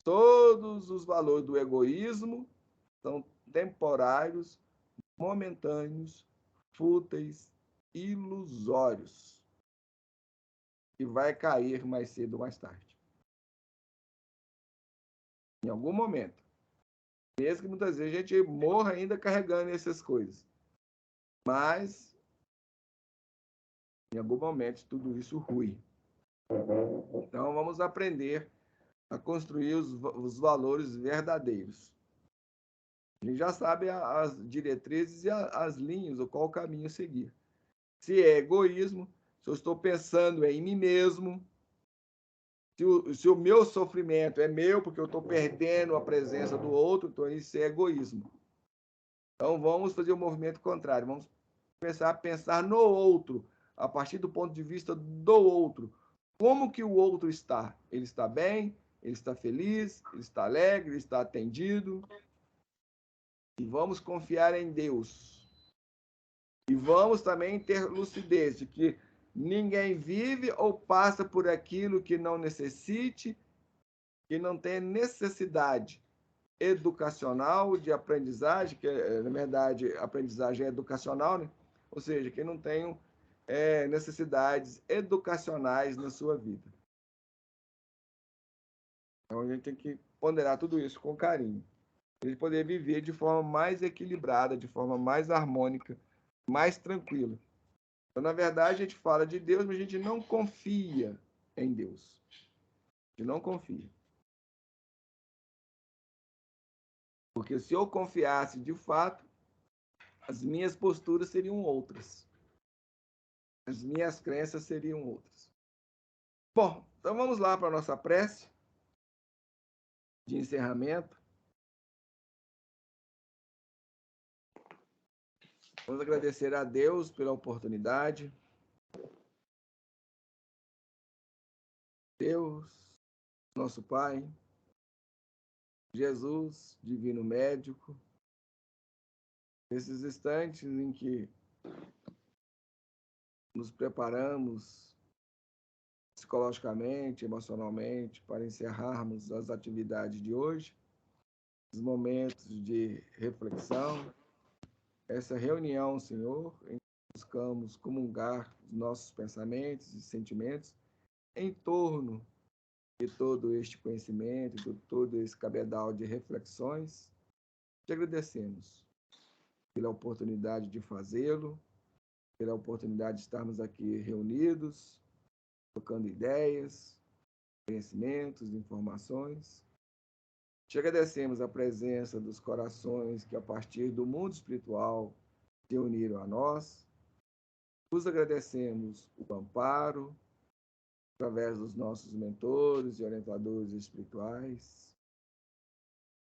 Todos os valores do egoísmo são temporários, momentâneos, fúteis, ilusórios. E vai cair mais cedo ou mais tarde. Em algum momento. Mesmo que muitas vezes a gente morra ainda carregando essas coisas. Mas, em algum momento, tudo isso rui. Então, vamos aprender a construir os valores verdadeiros. A gente já sabe as diretrizes e as linhas, ou qual o caminho a seguir. Se é egoísmo, se eu estou pensando em mim mesmo, Se o meu sofrimento é meu, porque eu estou perdendo a presença do outro, então isso é egoísmo. Então, vamos fazer o movimento contrário. Vamos começar a pensar no outro, a partir do ponto de vista do outro. Como que o outro está? Ele está bem? Ele está feliz? Ele está alegre? Ele está atendido? E vamos confiar em Deus. E vamos também ter lucidez de que ninguém vive ou passa por aquilo que não necessite, que não tenha necessidade educacional de aprendizagem, que na verdade a aprendizagem é educacional, né? Ou seja, que não tenham necessidades educacionais na sua vida. Então a gente tem que ponderar tudo isso com carinho, para a gente poder viver de forma mais equilibrada, de forma mais harmônica, mais tranquila. Então, na verdade, a gente fala de Deus, mas a gente não confia em Deus. A gente não confia. Porque se eu confiasse de fato, as minhas posturas seriam outras. As minhas crenças seriam outras. Bom, então vamos lá para a nossa prece de encerramento. Vamos agradecer a Deus pela oportunidade. Deus, nosso Pai, Jesus, Divino Médico, nesses instantes em que nos preparamos psicologicamente, emocionalmente, para encerrarmos as atividades de hoje, os momentos de reflexão, essa reunião, Senhor, em que buscamos comungar os nossos pensamentos e sentimentos em torno de todo este conhecimento, de todo esse cabedal de reflexões. Te agradecemos pela oportunidade de fazê-lo, pela oportunidade de estarmos aqui reunidos, trocando ideias, conhecimentos, informações. Te agradecemos a presença dos corações que, a partir do mundo espiritual, se uniram a nós. Vos agradecemos o amparo, através dos nossos mentores e orientadores espirituais.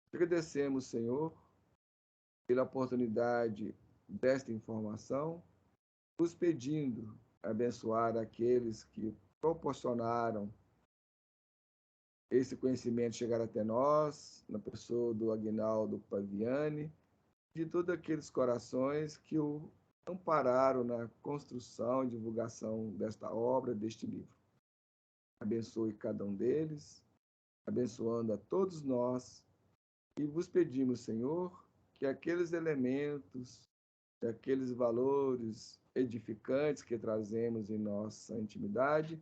Te agradecemos, Senhor, pela oportunidade desta informação, nos pedindo abençoar aqueles que proporcionaram esse conhecimento chegar até nós, na pessoa do Aguinaldo Paviani, de todos aqueles corações que o ampararam na construção e divulgação desta obra, deste livro. Abençoe cada um deles, abençoando a todos nós, e vos pedimos, Senhor, que aqueles elementos, aqueles valores edificantes que trazemos em nossa intimidade,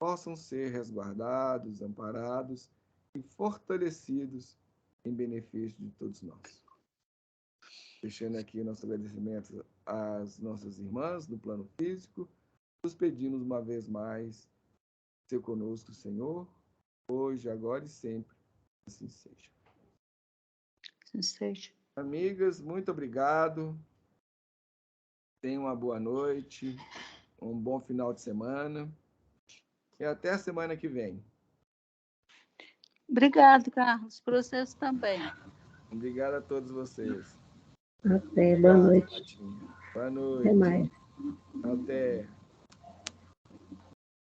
possam ser resguardados, amparados e fortalecidos em benefício de todos nós. Deixando aqui nosso agradecimento às nossas irmãs do plano físico, nos pedimos uma vez mais, ser conosco, Senhor, hoje, agora e sempre. Assim seja. Assim seja. Amigas, muito obrigado. Tenham uma boa noite, um bom final de semana. E até a semana que vem. Obrigado, Carlos. Para vocês também. Obrigado a todos vocês. Até, boa noite. Martinha. Boa noite. Até mais. Até.